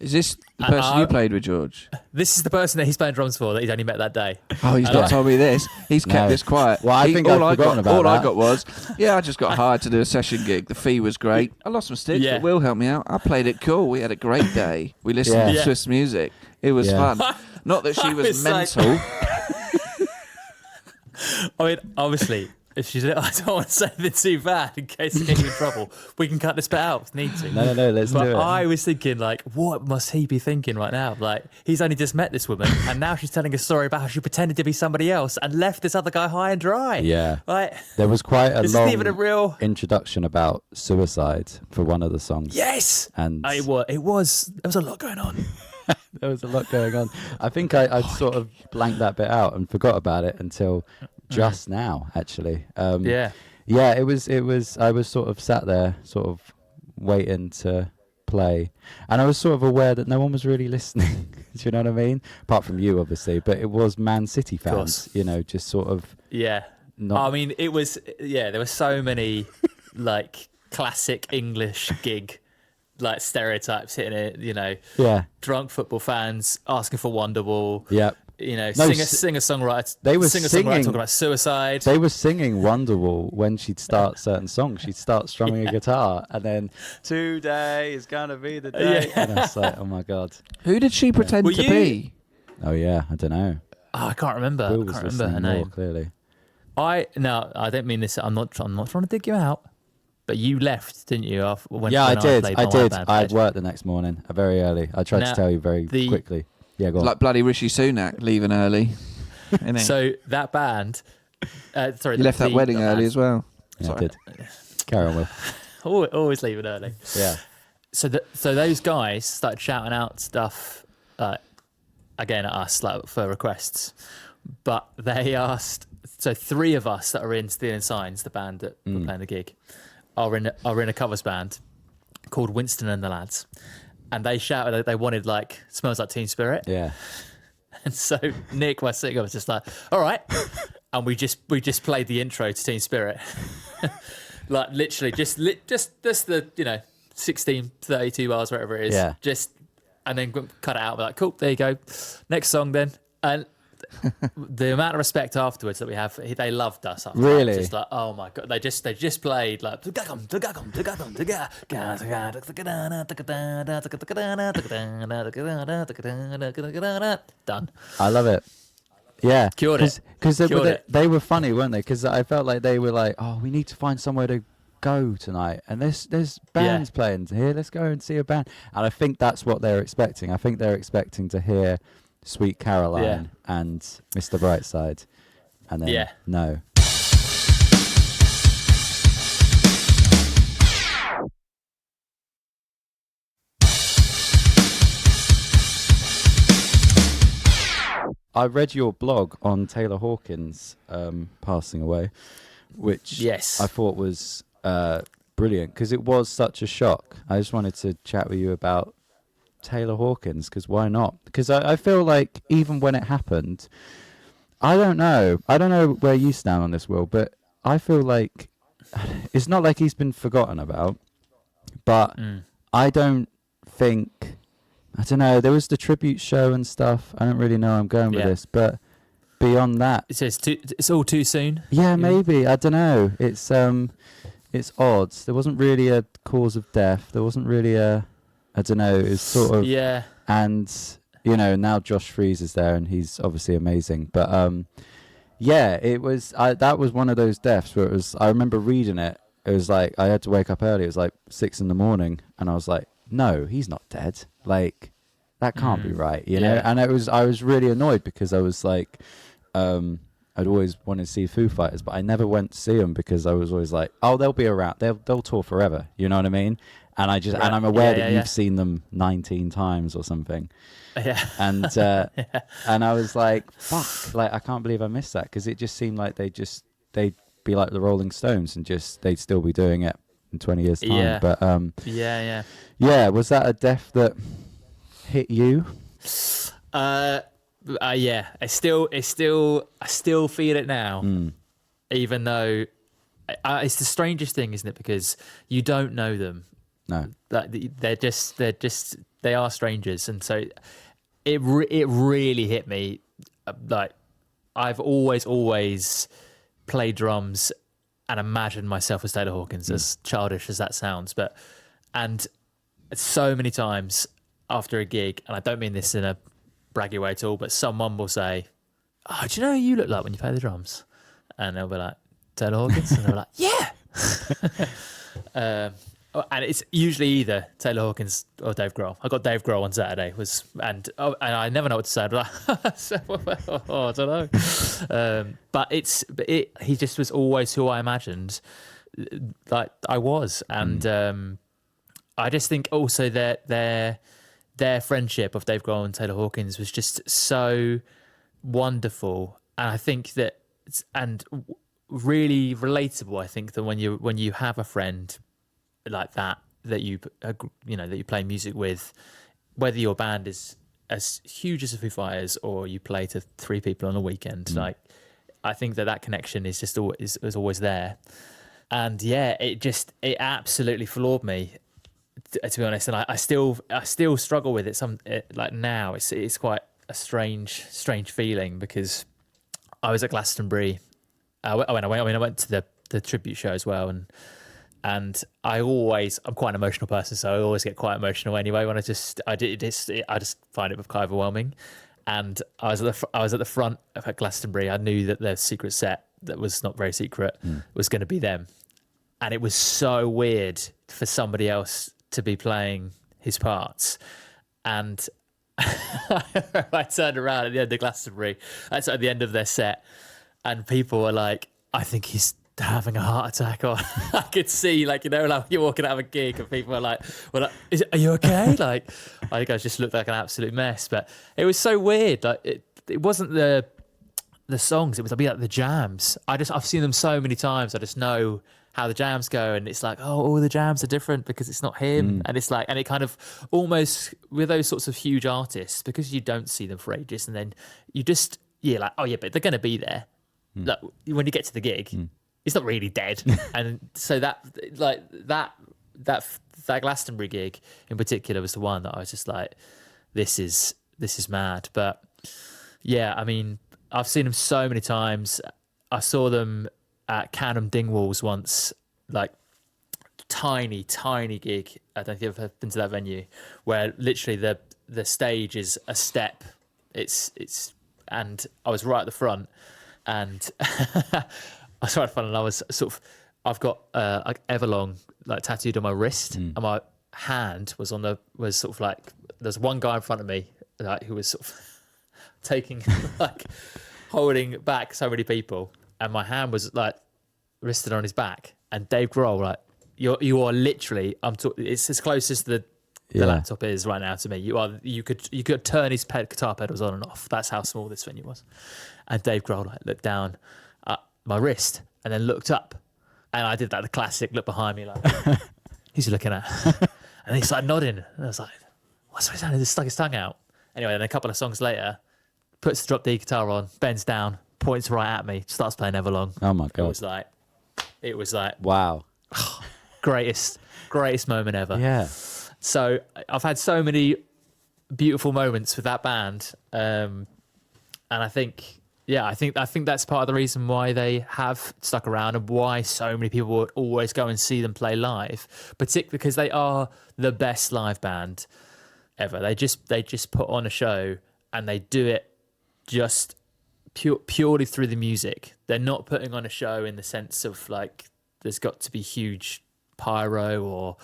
Speaker 5: Is this the person you played with, George?
Speaker 2: This is the person that he's playing drums for that he's only met that day.
Speaker 5: Oh, he's not told me this. He's kept this quiet.
Speaker 4: Well, I think I've forgotten about
Speaker 5: all
Speaker 4: that.
Speaker 5: I got was, I just got hired to do a session gig. The fee was great. I lost my sticks, but Will helped me out. I played it cool. We had a great day. We listened to Swiss music. It was fun. Not that she was mental.
Speaker 2: I mean, obviously, if she's, I don't want to say anything too bad in case I get you in trouble. We can cut this bit out if need to.
Speaker 4: No, let's do it.
Speaker 2: I was thinking, like, what must he be thinking right now? Like, he's only just met this woman, and now she's telling a story about how she pretended to be somebody else and left this other guy high and dry.
Speaker 4: Yeah.
Speaker 2: Like,
Speaker 4: there was quite a
Speaker 2: this
Speaker 4: long
Speaker 2: isn't even a real
Speaker 4: introduction about suicide for one of the songs.
Speaker 2: Yes.
Speaker 4: And
Speaker 2: there was a lot going on.
Speaker 4: There was a lot going on. I think I sort of blanked that bit out and forgot about it until just now, actually. Yeah, it was. I was sort of sat there, sort of waiting to play, and I was sort of aware that no one was really listening. Do you know what I mean? Apart from you, obviously, but it was Man City fans. You know, just sort of.
Speaker 2: Yeah. I mean, it was. Yeah, there were so many like classic English gig. Like stereotypes hitting it, you know.
Speaker 4: Yeah.
Speaker 2: Drunk football fans asking for Wonderwall.
Speaker 4: Yeah.
Speaker 2: You know, singer-songwriter.
Speaker 4: They were
Speaker 2: singer-songwriter
Speaker 4: singing
Speaker 2: talking about suicide.
Speaker 4: They were singing Wonderwall when she'd start certain songs. She'd start strumming a guitar, and then today is gonna be the day.
Speaker 2: Yeah.
Speaker 4: And I was like, oh my god.
Speaker 5: Who did she pretend to be?
Speaker 4: Oh yeah, I don't know.
Speaker 2: Oh, I can't remember.
Speaker 4: Will was
Speaker 2: I can't remember her
Speaker 4: listening more,
Speaker 2: name.
Speaker 4: clearly.
Speaker 2: I don't mean this. I'm not trying to dig you out. But you left, didn't you? When
Speaker 4: I did.
Speaker 2: played
Speaker 4: I
Speaker 2: my
Speaker 4: did.
Speaker 2: band
Speaker 4: I had
Speaker 2: page?
Speaker 4: work the next morning, very early. I tried to tell you very quickly. Yeah, go on.
Speaker 5: Like bloody Rishi Sunak leaving early.
Speaker 2: So that band, sorry,
Speaker 5: you left that wedding early as well.
Speaker 4: Yeah, I did. Carry on, Will.
Speaker 2: Always leaving early.
Speaker 4: Yeah.
Speaker 2: So those guys started shouting out stuff, again at us, like for requests. But they asked. So 3 of us that are in Stealing Signs, the band that were playing the gig, are in a covers band called Winston and the Lads, and they shouted that they wanted like "Smells Like Teen Spirit."
Speaker 4: Yeah.
Speaker 2: And so Nick, my singer, was just like, "All right," and we just played the intro to Teen Spirit, like literally just the 16:32 bars, whatever it is, and then cut it out. We're like, "Cool, there you go, next song then." And the amount of respect afterwards that we have, they loved us. After
Speaker 4: really?
Speaker 2: That. Just like, oh my god, they just played like done.
Speaker 4: I love it. Yeah,
Speaker 2: Cured it.
Speaker 4: Because they were funny, weren't they? Because I felt like they were like, oh, we need to find somewhere to go tonight, and there's bands playing here. Let's go and see a band. And I think that's what they're expecting. I think they're expecting to hear Sweet Caroline and Mr. Brightside, and then no. I read your blog on Taylor Hawkins passing away, which I thought was brilliant because it was such a shock. I just wanted to chat with you about Taylor Hawkins, because why not? Because I feel like even when it happened, I don't know where you stand on this, Will, but I feel like it's not like he's been forgotten about, but I don't know, there was the tribute show and stuff. I don't really know where I'm going with this, but beyond that,
Speaker 2: it's all too soon.
Speaker 4: Yeah, maybe, I don't know, it's odd. There wasn't really a cause of death, there wasn't really I don't know, it's sort of... Yeah. And, you know, now Josh Freese is there and he's obviously amazing. But, it was... that was one of those deaths where it was... I remember reading it. It was like, I had to wake up early. It was like 6 a.m. And I was like, no, he's not dead. Like, that can't be right, you know? And I was really annoyed because I was like... I'd always wanted to see Foo Fighters, but I never went to see them because I was always like, oh, they'll be around. They'll tour forever. You know what I mean? And I just, and I'm aware that you've seen them 19 times or something. Yeah. And I was like, fuck, like, I can't believe I missed that, because it just seemed like they just they'd be like the Rolling Stones and just they'd still be doing it in 20 years time.
Speaker 2: Yeah.
Speaker 4: But
Speaker 2: yeah.
Speaker 4: was that a death that hit you?
Speaker 2: Yeah. I still feel it now, even though it's the strangest thing, isn't it? Because you don't know them.
Speaker 4: No.
Speaker 2: Like they are strangers, and so it really hit me. Like I've always played drums and imagined myself as Taylor Hawkins, as childish as that sounds, and so many times after a gig, and I don't mean this in a braggy way at all, but someone will say, "Oh, do you know who you look like when you play the drums?" And they'll be like, "Taylor Hawkins," and they're like, "Yeah." And it's usually either Taylor Hawkins or Dave Grohl. I got Dave Grohl on Saturday, and I never know what to say. Like, I don't know. But he just was always who I imagined, like I was, and I just think also that their friendship of Dave Grohl and Taylor Hawkins was just so wonderful, and I think that really relatable. I think that when you have a friend like that you play music with, whether your band is as huge as the Foo Fighters or you play to 3 people on a weekend, like I think that connection is just is always there. And yeah, it absolutely floored me, to be honest, and I still struggle with it. Like now it's quite a strange feeling, because I was at Glastonbury. I went to the tribute show as well, and I'm quite an emotional person, so I always get quite emotional anyway. When I just find it quite overwhelming. And I was at the front at Glastonbury. I knew that the secret set that was not very secret was going to be them, and it was so weird for somebody else to be playing his parts. And I turned around at the end of Glastonbury, that's at the end of their set, and people were like, "I think he's having a heart attack," or I could see, like, like you're walking out of a gig and people are like, "Well, are you okay?" Like, I think I just looked like an absolute mess. But it was so weird. Like it wasn't the songs; it was like the jams. I've seen them so many times. I just know how the jams go, and it's like, oh, all the jams are different because it's not him. And it's like, and it kind of almost with those sorts of huge artists, because you don't see them for ages, and then you just like, oh yeah, but they're going to be there. Like when you get to the gig. He's not really dead. And so that Glastonbury gig in particular was the one that I was just like, this is mad. But yeah, I mean, I've seen them so many times. I saw them at Canham Dingwalls once, like tiny gig. I don't think I've ever been to that venue, where literally the stage is a step. It's and I was right at the front, and I was right fun, and I was I've got like Everlong like tattooed on my wrist, and my hand was sort of like, there's one guy in front of me like who was sort of taking like holding back so many people, and my hand was like rested on his back, and Dave Grohl, like you are literally, it's as close as the laptop is right now to me. You could turn his guitar pedals on and off. That's how small this venue was. And Dave Grohl like looked down at my wrist and then looked up, and I did the classic look behind me like, who's he looking at? And he started nodding, and I was like, what's he doing? He stuck his tongue out. Anyway, then a couple of songs later, puts the drop D guitar on, bends down, points right at me, starts playing Everlong.
Speaker 4: Oh my god!
Speaker 2: It was like
Speaker 4: wow,
Speaker 2: greatest moment ever.
Speaker 4: Yeah.
Speaker 2: So I've had so many beautiful moments with that band, and I think that's part of the reason why they have stuck around, and why so many people would always go and see them play live, particularly because they are the best live band ever. They just put on a show, and they do it just purely through the music. They're not putting on a show in the sense of like there's got to be huge pyro, or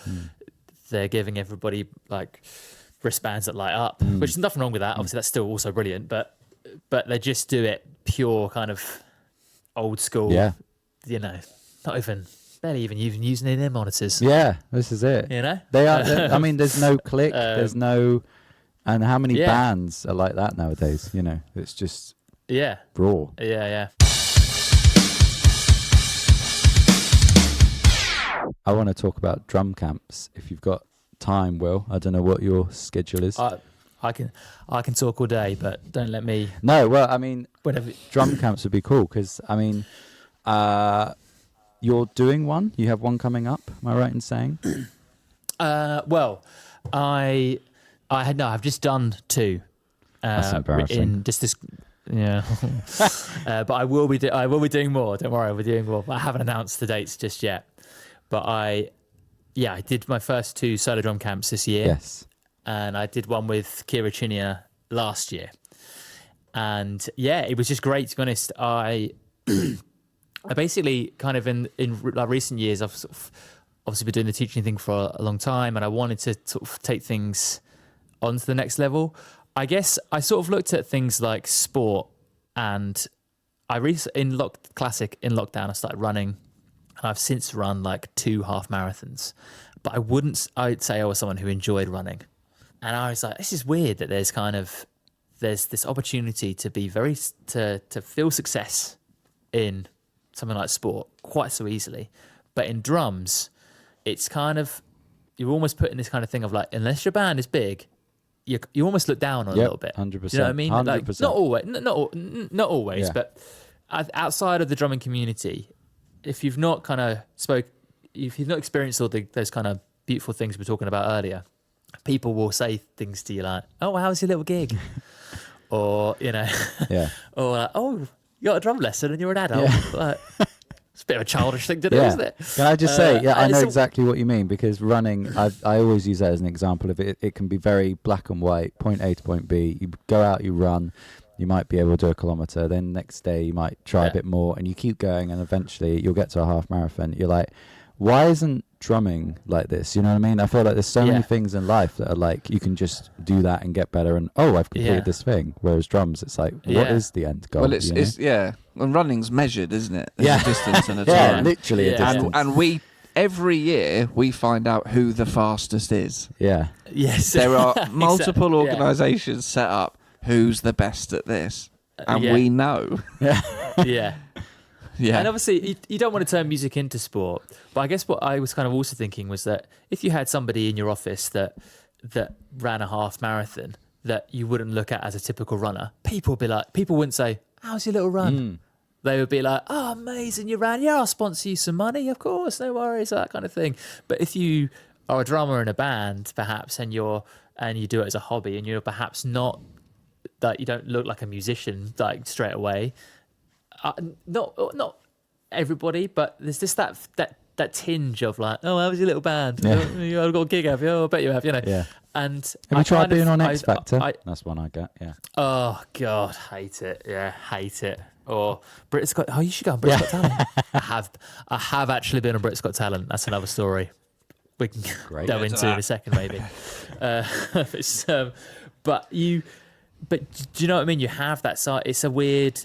Speaker 2: they're giving everybody like wristbands that light up, which is nothing wrong with that. Obviously, that's still also brilliant, but they just do it pure kind of old school.
Speaker 4: Yeah,
Speaker 2: barely even using any of their monitors.
Speaker 4: Yeah, this is it. They are. I mean, there's no click. There's no. And how many bands are like that nowadays? It's just raw.
Speaker 2: Yeah.
Speaker 4: I want to talk about drum camps. If you've got time, Will, I don't know what your schedule is.
Speaker 2: I can talk all day, but don't let me.
Speaker 4: No, well, I mean,
Speaker 2: Whatever.
Speaker 4: drum camps would be cool because I mean, you're doing one. You have one coming up. Am I right in saying?
Speaker 2: Well, I've just done 2.
Speaker 4: That's embarrassing.
Speaker 2: In just this, yeah. But I will be doing more. Don't worry, I'll be doing more. I haven't announced the dates just yet. But I did my first 2 solo drum camps this year.
Speaker 4: Yes.
Speaker 2: And I did one with Kira Chinia last year. And yeah, it was just great, to be honest. I basically kind of in like recent years, I've sort of obviously been doing the teaching thing for a long time, and I wanted to sort of take things on to the next level. I guess I sort of looked at things like sport, and in lockdown, I started running, and I've since run like 2 half marathons. But I'd say I was someone who enjoyed running. And I was like, this is weird that there's this opportunity to be to feel success in something like sport quite so easily. But in drums, it's kind of, you're almost put in this kind of thing of like, unless your band is big, you almost look down on a little bit.
Speaker 4: 100%.
Speaker 2: You know what I mean?
Speaker 4: 100%.
Speaker 2: Like, not always,
Speaker 4: Yeah.
Speaker 2: but outside of the drumming community, if you've not experienced all those kind of beautiful things we were talking about earlier, people will say things to you like, "Oh, how's your little gig?" Or
Speaker 4: Yeah.
Speaker 2: or like, "Oh, you got a drum lesson and you're an adult."
Speaker 4: Yeah.
Speaker 2: Like, it's a bit of a childish thing to do,
Speaker 4: Yeah.
Speaker 2: isn't it?
Speaker 4: Can I just say, I
Speaker 2: and
Speaker 4: know
Speaker 2: it's
Speaker 4: exactly what you mean, because running, I always use that as an example of it. It can be very black and white, point A to point B. You go out, you run, you might be able to do a kilometre, then next day you might try a bit more, and you keep going, and eventually you'll get to a half marathon. You're like, why isn't drumming like this? You know what I mean? I feel like there's so many things in life that are like, you can just do that and get better, and I've completed this thing. Whereas drums, it's like, what is the end goal?
Speaker 5: Well, it's and running's measured, isn't it? There's
Speaker 4: Yeah.
Speaker 5: a distance and a
Speaker 4: Yeah,
Speaker 5: time.
Speaker 4: literally a
Speaker 2: Yeah.
Speaker 4: distance.
Speaker 5: And we every year we find out who the fastest is.
Speaker 4: Yeah.
Speaker 2: Yes.
Speaker 5: There are multiple
Speaker 2: Exactly.
Speaker 5: organisations set up who's the best at this, and
Speaker 2: yeah.
Speaker 5: we know.
Speaker 2: Yeah.
Speaker 5: Yeah.
Speaker 2: And obviously, you don't want to turn music into sport. But I guess what I was kind of also thinking was that if you had somebody in your office that ran a half marathon that you wouldn't look at as a typical runner, people wouldn't say, "How's your little run?" They would be like, "Oh, amazing, you ran. Yeah, I'll sponsor you some money. Of course, no worries," that kind of thing. But if you are a drummer in a band, perhaps, and you do it as a hobby, and you're perhaps not, that you don't look like a musician like straight away. Not everybody, but there's just that tinge of like, "Oh, how was your little band?
Speaker 4: Yeah.
Speaker 2: I've got a gig, have you? Oh, I bet you have,
Speaker 4: Yeah.
Speaker 2: And
Speaker 4: Have you tried being on X Factor?
Speaker 2: I,
Speaker 4: That's one I get, yeah.
Speaker 2: oh God, hate it. Yeah, hate it. Or Britain's Got. Oh, you should go on Britain's Got Talent. I have actually been on Britain's Got Talent. That's another story we can delve into in a second, maybe. But do you know what I mean? You have that side. It's a weird.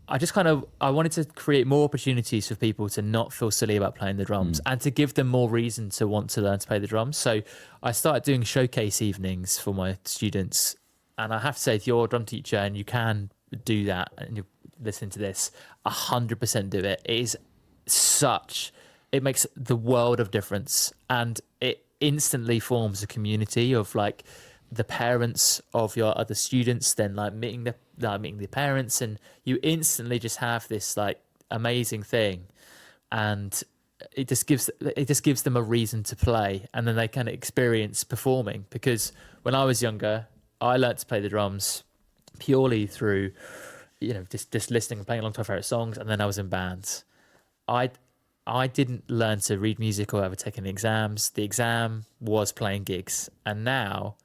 Speaker 2: I wanted to create more opportunities for people to not feel silly about playing the drums and to give them more reason to want to learn to play the drums. So I started doing showcase evenings for my students. And I have to say, if you're a drum teacher and you can do that and you're listening to this, 100% do it. It makes the world of difference. And it instantly forms a community of like the parents of your other students, then like meeting the parents, and you instantly just have this like amazing thing, and it just gives them a reason to play, and then they can experience performing. Because when I was younger, I learned to play the drums purely through just listening and playing along to my favorite songs, and then I was in bands. I didn't learn to read music or ever take any exams. The exam was playing gigs, and now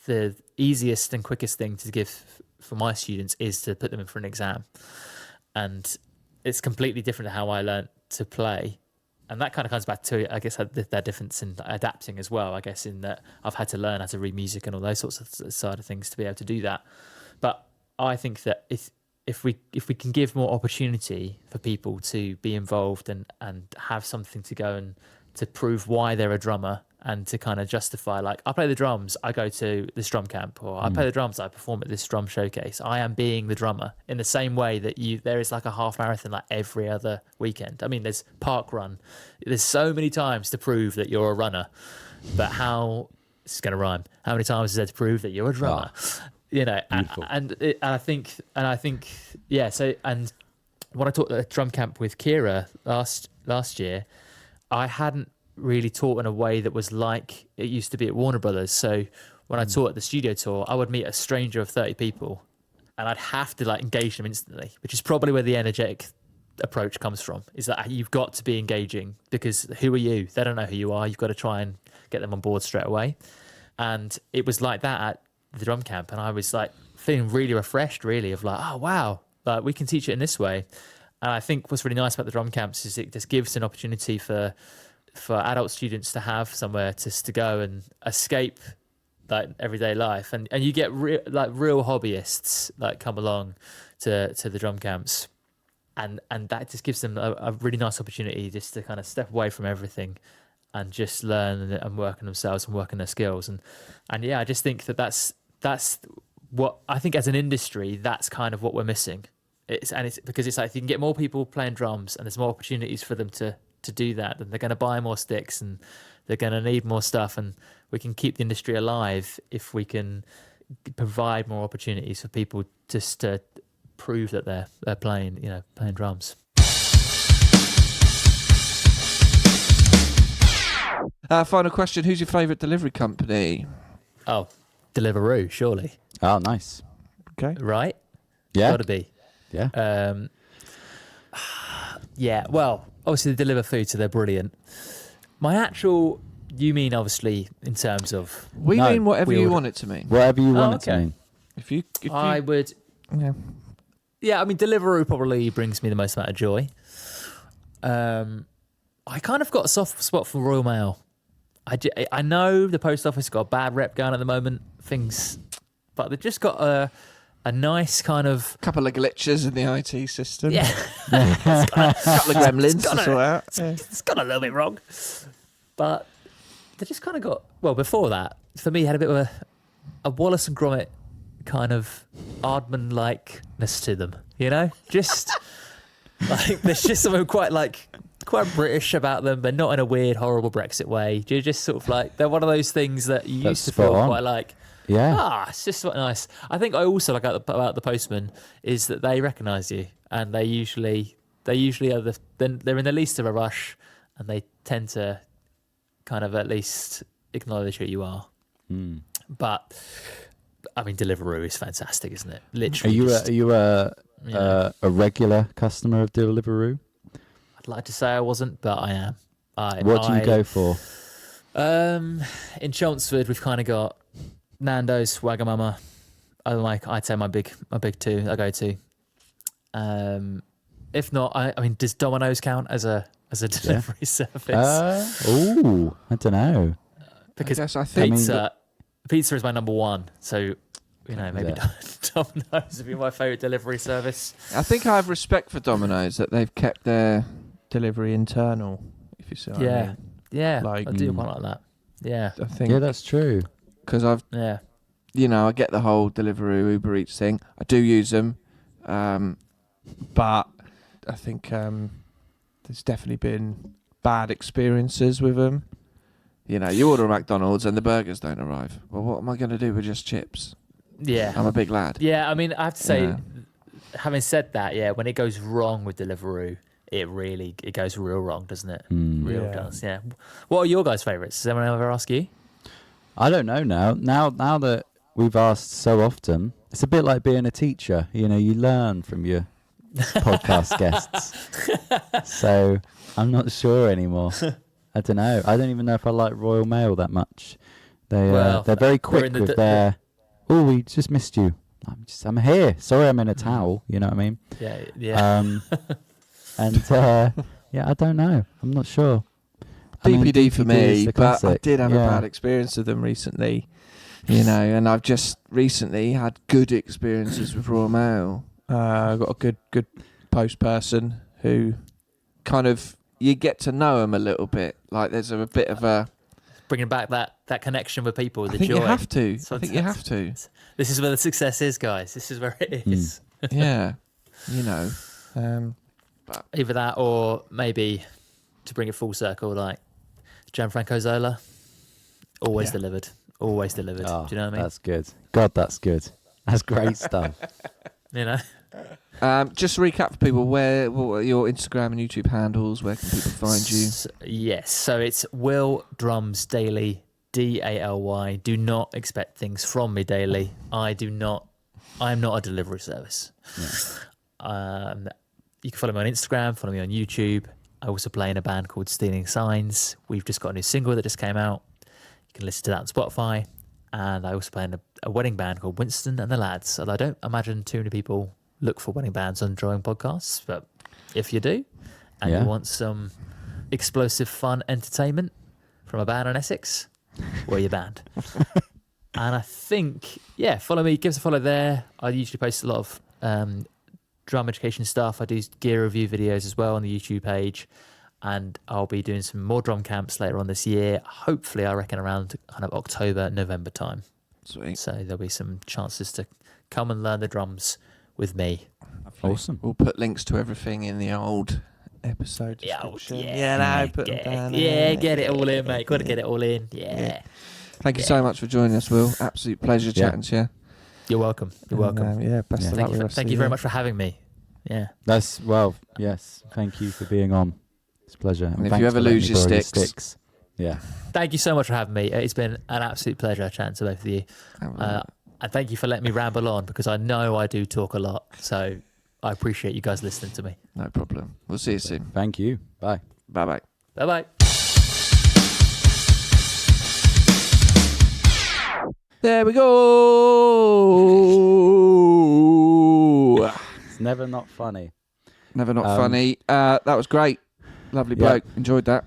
Speaker 2: the easiest and quickest thing to give for my students is to put them in for an exam. And it's completely different to how I learned to play. And that kind of comes back to, I guess, that difference in adapting as well, I guess, in that I've had to learn how to read music and all those sorts of side of things to be able to do that. But I think that if we can give more opportunity for people to be involved and have something to go and to prove why they're a drummer and to kind of justify, like, I play the drums, I go to this drum camp, or I play the drums, I perform at this drum showcase. I am being the drummer in the same way that there is like a half marathon like every other weekend. I mean, there's park run. There's so many times to prove that you're a runner, but this is going to rhyme. How many times is there to prove that you're a drummer? You know, and I think, yeah. So, and when I taught at a drum camp with Kira last year, I hadn't really taught in a way that was like it used to be at Warner Brothers. So when I taught at the studio tour, I would meet a stranger of 30 people and I'd have to like engage them instantly, which is probably where the energetic approach comes from, is that you've got to be engaging, because who are you? They don't know who you are. You've got to try and get them on board straight away. And it was like that at the drum camp. And I was like feeling really refreshed, really, of like, oh, wow, like we can teach it in this way. And I think what's really nice about the drum camps is it just gives an opportunity for adult students to have somewhere to go and escape like everyday life, and you get real hobbyists like come along to the drum camps, and that just gives them a really nice opportunity just to kind of step away from everything and just learn and work on themselves and work on their skills, and yeah, I just think that's what I think as an industry, that's kind of what we're missing. It's because it's like if you can get more people playing drums and there's more opportunities for them to do that, then they're going to buy more sticks and they're going to need more stuff, and we can keep the industry alive if we can provide more opportunities for people just to prove that they're playing drums.
Speaker 5: Final question: who's your favourite delivery company?
Speaker 2: Oh, Deliveroo, surely.
Speaker 4: Oh, nice.
Speaker 5: Okay,
Speaker 2: right?
Speaker 4: Yeah,
Speaker 2: Gotta be.
Speaker 4: Yeah.
Speaker 2: Yeah. Well, obviously they deliver food, so they're brilliant. You mean obviously in terms of...
Speaker 5: We
Speaker 4: No,
Speaker 5: mean whatever
Speaker 2: we
Speaker 5: you
Speaker 2: would-
Speaker 5: want it to mean.
Speaker 4: Whatever you want it to
Speaker 2: okay.
Speaker 4: mean.
Speaker 5: If you
Speaker 2: I would...
Speaker 5: yeah.
Speaker 2: Yeah, I mean, Deliveroo probably brings me the most amount of joy. I kind of got a soft spot for Royal Mail. I know the post office got a bad rep going at the moment, but they've just got a nice kind of...
Speaker 5: Couple of glitches in the IT system.
Speaker 2: Yeah.
Speaker 5: Couple of gremlins to sort out. Yeah.
Speaker 2: It's got a little bit wrong. But they just kind of got... Well, before that, for me, had a bit of a Wallace and Gromit kind of Aardman-likeness to them, you know? Just... like, there's just something quite British about them, but not in a weird, horrible Brexit way. You're just sort of like... They're one of those things that you
Speaker 4: That's
Speaker 2: used to feel
Speaker 4: spot on.
Speaker 2: quite like...
Speaker 4: Yeah.
Speaker 2: it's just quite nice. I think I also like about the postman is that they recognise you, and they usually are they're in the least of a rush, and they tend to kind of at least acknowledge who you are. But I mean, Deliveroo is fantastic, isn't it? Literally.
Speaker 4: Are you a regular customer of Deliveroo?
Speaker 2: I'd like to say I wasn't, but I am.
Speaker 4: What do you go for?
Speaker 2: In Chelmsford, we've kind of got Nando's, Wagamama. I'd say my big two I go to. If not, I mean, does Domino's count as a delivery service?
Speaker 4: I don't know.
Speaker 2: Because
Speaker 5: I think
Speaker 2: pizza is my number one. So, maybe Domino's would be my favourite delivery service.
Speaker 5: I think I have respect for Domino's that they've kept their
Speaker 3: Delivery internal, if you see what I mean.
Speaker 2: Yeah,
Speaker 3: Like-
Speaker 2: I do quite like that. Yeah,
Speaker 3: I think
Speaker 4: Yeah, that's true.
Speaker 5: because I get the whole Deliveroo Uber Eats thing. I do use them,
Speaker 3: but I think there's definitely been bad experiences with them.
Speaker 5: you order a McDonald's and the burgers don't arrive. Well, what am I going to do with just chips?
Speaker 2: yeah,
Speaker 5: I'm a big lad.
Speaker 2: yeah. I mean, I have to say,
Speaker 5: Yeah.
Speaker 2: having said that, when it goes wrong with Deliveroo, it goes real wrong, doesn't it? Real
Speaker 3: Yeah.
Speaker 2: does. Yeah. What are your guys' favourites? Does anyone ever ask you?
Speaker 4: I don't know now. Now that we've asked so often, it's a bit like being a teacher. You learn from your podcast guests. So I'm not sure anymore. I don't know. I don't even know if I like Royal Mail that much. They're very quick with their. Oh, we just missed you. I'm here. Sorry, I'm in a towel. You know what I mean?
Speaker 2: Yeah.
Speaker 4: And I don't know. I'm not sure. I mean,
Speaker 5: DPD for
Speaker 4: is
Speaker 5: me,
Speaker 4: the
Speaker 5: but I
Speaker 4: classic.
Speaker 5: did have a
Speaker 4: Yeah.
Speaker 5: bad experience with them recently. And I've just recently had good experiences with Royal Mail.
Speaker 3: I've got a good post person who
Speaker 5: Kind of, you get to know them a little bit. Like there's a bit of a
Speaker 2: bringing back that connection with people, the
Speaker 5: I think
Speaker 2: joy.
Speaker 5: you have to.
Speaker 2: So
Speaker 5: I think you have to.
Speaker 2: This is where the success is, guys. This is where it is.
Speaker 5: Yeah. You know.
Speaker 2: Either that or maybe to bring it full circle, like Gianfranco Zola, always delivered. Always delivered.
Speaker 4: Oh,
Speaker 2: Do you know what I mean?
Speaker 4: That's good. God, that's good. That's great stuff.
Speaker 2: You know?
Speaker 5: Just to recap for people, what are your Instagram and YouTube handles? Where can people find you?
Speaker 2: Yes. So it's Will Drums Daily, Daly. Do not expect things from me daily. I am not a delivery service. Yeah. You can follow me on Instagram, follow me on YouTube. I also play in a band called Stealing Signs. We've just got a new single that just came out. You can listen to that on Spotify. And I also play in a wedding band called Winston and the Lads. And I don't imagine too many people look for wedding bands on drawing podcasts, but if you do, and you want some explosive, fun entertainment from a band in Essex, we're your band. And I think, follow me, give us a follow there. I usually post a lot of drum education stuff. I do gear review videos as well on the YouTube page. And I'll be doing some more drum camps later on this year. Hopefully, I reckon around kind of October, November time.
Speaker 5: Sweet.
Speaker 2: So there'll be some chances to come and learn the drums with me.
Speaker 4: Awesome.
Speaker 5: We'll put links to everything in the old episode description. Put them down.
Speaker 2: Get it all in, mate. Got to get it all in. Yeah.
Speaker 5: Thank you so much for joining us, Will. Absolute pleasure chatting to you.
Speaker 2: You're welcome. You're welcome.
Speaker 5: Best of luck.
Speaker 2: Thank you very much for having me. Yeah.
Speaker 4: Yes. Thank you for being on. It's a pleasure.
Speaker 5: And if you ever lose your sticks.
Speaker 4: Yeah.
Speaker 2: Thank you so much for having me. It's been an absolute pleasure chatting to both of you. And thank you for letting me ramble on, because I know I do talk a lot. So I appreciate you guys listening to me.
Speaker 5: No problem. We'll see you soon.
Speaker 4: Thank you. Bye.
Speaker 5: Bye-bye.
Speaker 2: Bye-bye.
Speaker 5: There we go.
Speaker 4: It's never not funny.
Speaker 5: Never not funny. That was great. Lovely bloke. Enjoyed that.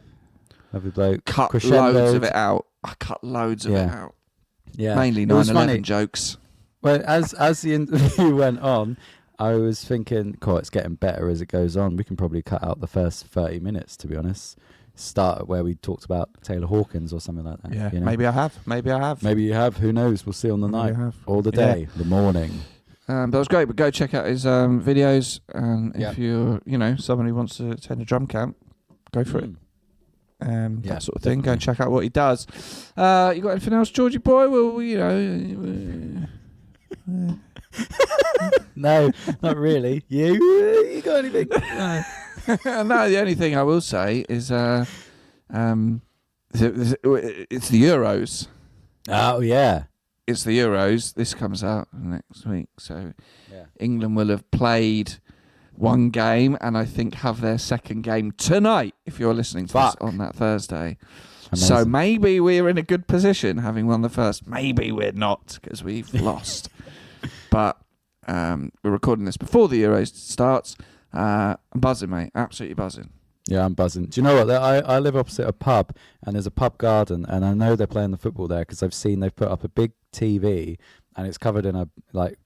Speaker 4: Lovely bloke.
Speaker 5: Cut
Speaker 4: Crescendo.
Speaker 5: loads of it out. I cut loads of it out.
Speaker 4: Yeah.
Speaker 5: Mainly 9/11 jokes.
Speaker 4: Well, as the interview went on, I was thinking, cool, it's getting better as it goes on. We can probably cut out the first 30 minutes, to be honest. Start at where we talked about Taylor Hawkins or something like that.
Speaker 5: Yeah,
Speaker 4: you know?
Speaker 5: maybe I have. Maybe you
Speaker 4: have. Who knows? We'll see on the night. Or the day, the morning.
Speaker 5: But it was great. But go check out his videos. And if you're, someone who wants to attend a drum camp, go for it. That sort of thing. Go and check out what he does. You got anything else, Georgie boy? Well,
Speaker 4: No, not really. You got anything? No.
Speaker 5: No, the only thing I will say is it's the Euros.
Speaker 4: Oh, yeah.
Speaker 5: It's the Euros. This comes out next week. So England will have played one game and I think have their second game tonight, if you're listening to us on that Thursday. Amazing. So maybe we're in a good position having won the first. Maybe we're not, because we've lost. But we're recording this before the Euros starts. I'm buzzing, mate. Absolutely buzzing.
Speaker 4: Yeah, I'm buzzing. Do you know what? I live opposite a pub, and there's a pub garden, and I know they're playing the football there because I've seen they've put up a big TV, and it's covered in a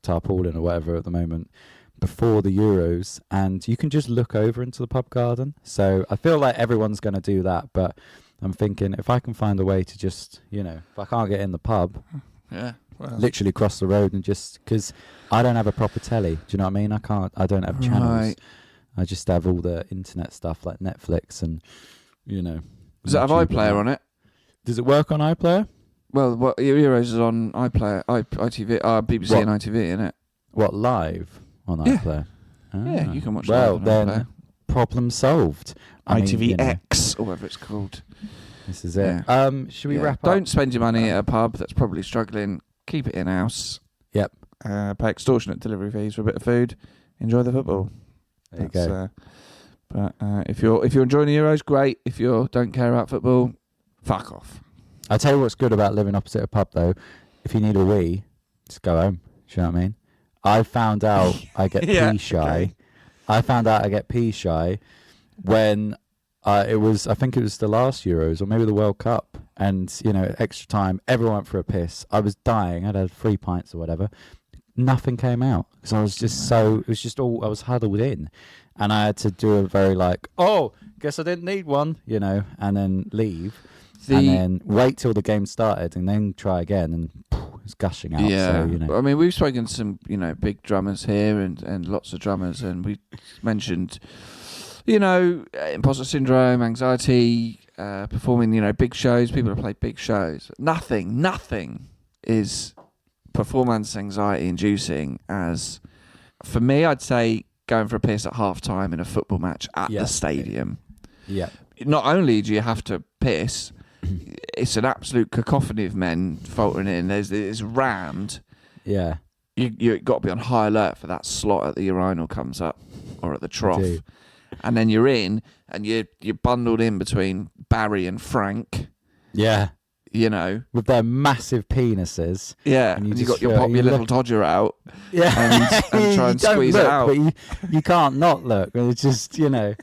Speaker 4: tarpaulin or whatever at the moment before the Euros, and you can just look over into the pub garden. So I feel like everyone's going to do that, but I'm thinking if I can find a way to just, if I can't get in the pub, literally cross the road and just, because I don't have a proper telly. Do you know what I mean? I don't have channels. Right. I just have all the internet stuff like Netflix and,
Speaker 5: Does it have iPlayer on it?
Speaker 4: Does it work on iPlayer?
Speaker 5: Well, Euros is on iPlayer, ITV, BBC and ITV, isn't it?
Speaker 4: What, live on iPlayer?
Speaker 5: Yeah, you can watch
Speaker 4: live on
Speaker 5: then
Speaker 4: iPlayer. Problem solved.
Speaker 5: ITVX, or whatever it's called.
Speaker 4: This is it. Yeah. Should we wrap up?
Speaker 5: Don't spend your money at a pub that's probably struggling. Keep it in-house.
Speaker 4: Yep.
Speaker 5: Pay extortionate delivery fees for a bit of food. Enjoy the football.
Speaker 4: There you go.
Speaker 5: But if you're enjoying the Euros, great. If you don't care about football, fuck off.
Speaker 4: I'll tell you what's good about living opposite a pub, though. If you need a wee, just go home. Do you know what I mean? I found out I get pee shy. Okay. I found out I get pee shy when I think it was the last Euros or maybe the World Cup. And, extra time, everyone went for a piss. I was dying. I'd had 3 pints or whatever. Nothing came out. So I was just I was huddled in. And I had to do a very guess I didn't need one, and then leave. and then wait till the game started and then try again, and it's gushing out.
Speaker 5: Yeah,
Speaker 4: So,
Speaker 5: I mean, we've spoken to some, big drummers here and lots of drummers, and we mentioned, imposter syndrome, anxiety, performing, big shows, people who play big shows. Nothing is performance anxiety inducing as, for me, I'd say going for a piss at half time in a football match at the stadium.
Speaker 4: Yeah.
Speaker 5: Not only do you have to piss, it's an absolute cacophony of men faltering in. It's rammed.
Speaker 4: Yeah.
Speaker 5: You've got to be on high alert for that slot at the urinal comes up or at the trough. And then you're in and you're bundled in between Barry and Frank.
Speaker 4: Yeah.
Speaker 5: With
Speaker 4: their massive penises.
Speaker 5: Yeah. And you got your pop your little Dodger out.
Speaker 4: Yeah.
Speaker 5: And try and squeeze
Speaker 4: look,
Speaker 5: it out.
Speaker 4: But you can't not look. It's just,
Speaker 5: You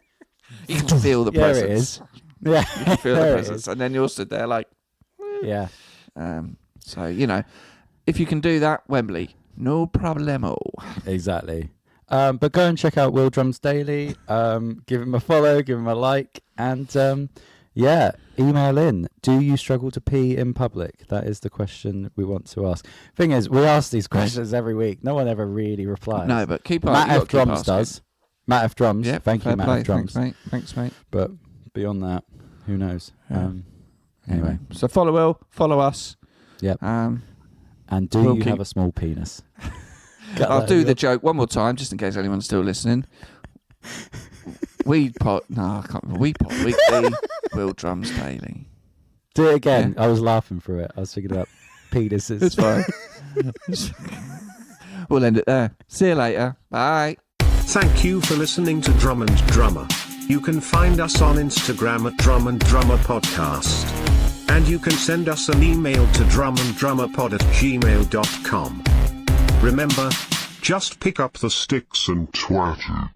Speaker 5: can feel the presence.
Speaker 4: There it is. Yeah.
Speaker 5: You can feel the presence. And then you're stood there like...
Speaker 4: Yeah.
Speaker 5: So, if you can do that, Wembley, no problemo.
Speaker 4: Exactly. But go and check out Will Drums Daily. Give him a follow, give him a like, and email in. Do you struggle to pee in public? That is the question we want to ask. Thing is, we ask these questions every week. No one ever really replies.
Speaker 5: No, but keep
Speaker 4: Matt
Speaker 5: on.
Speaker 4: F. Drums does. Matt F. Drums.
Speaker 5: Yep,
Speaker 4: Thank you, Matt F. Drums.
Speaker 5: Thanks, mate.
Speaker 4: But beyond that, who knows?
Speaker 5: Yeah.
Speaker 4: Anyway,
Speaker 5: so follow Will, follow us.
Speaker 4: Yep.
Speaker 5: And
Speaker 4: do you have a small penis?
Speaker 5: I'll do the joke one more time, just in case anyone's still listening. Weed pot. No, I can't remember. Weed pot. Weekly. Will Drums Daily.
Speaker 4: Do it again. Yeah. I was laughing through it. I was thinking about penises.
Speaker 5: It's fine. We'll end it there. See you later. Bye.
Speaker 6: Thank you for listening to Drum and Drummer. You can find us on Instagram at Drum and Drummer Podcast. And you can send us an email to drumanddrummerpod@gmail.com. Remember, just pick up the sticks and twat it.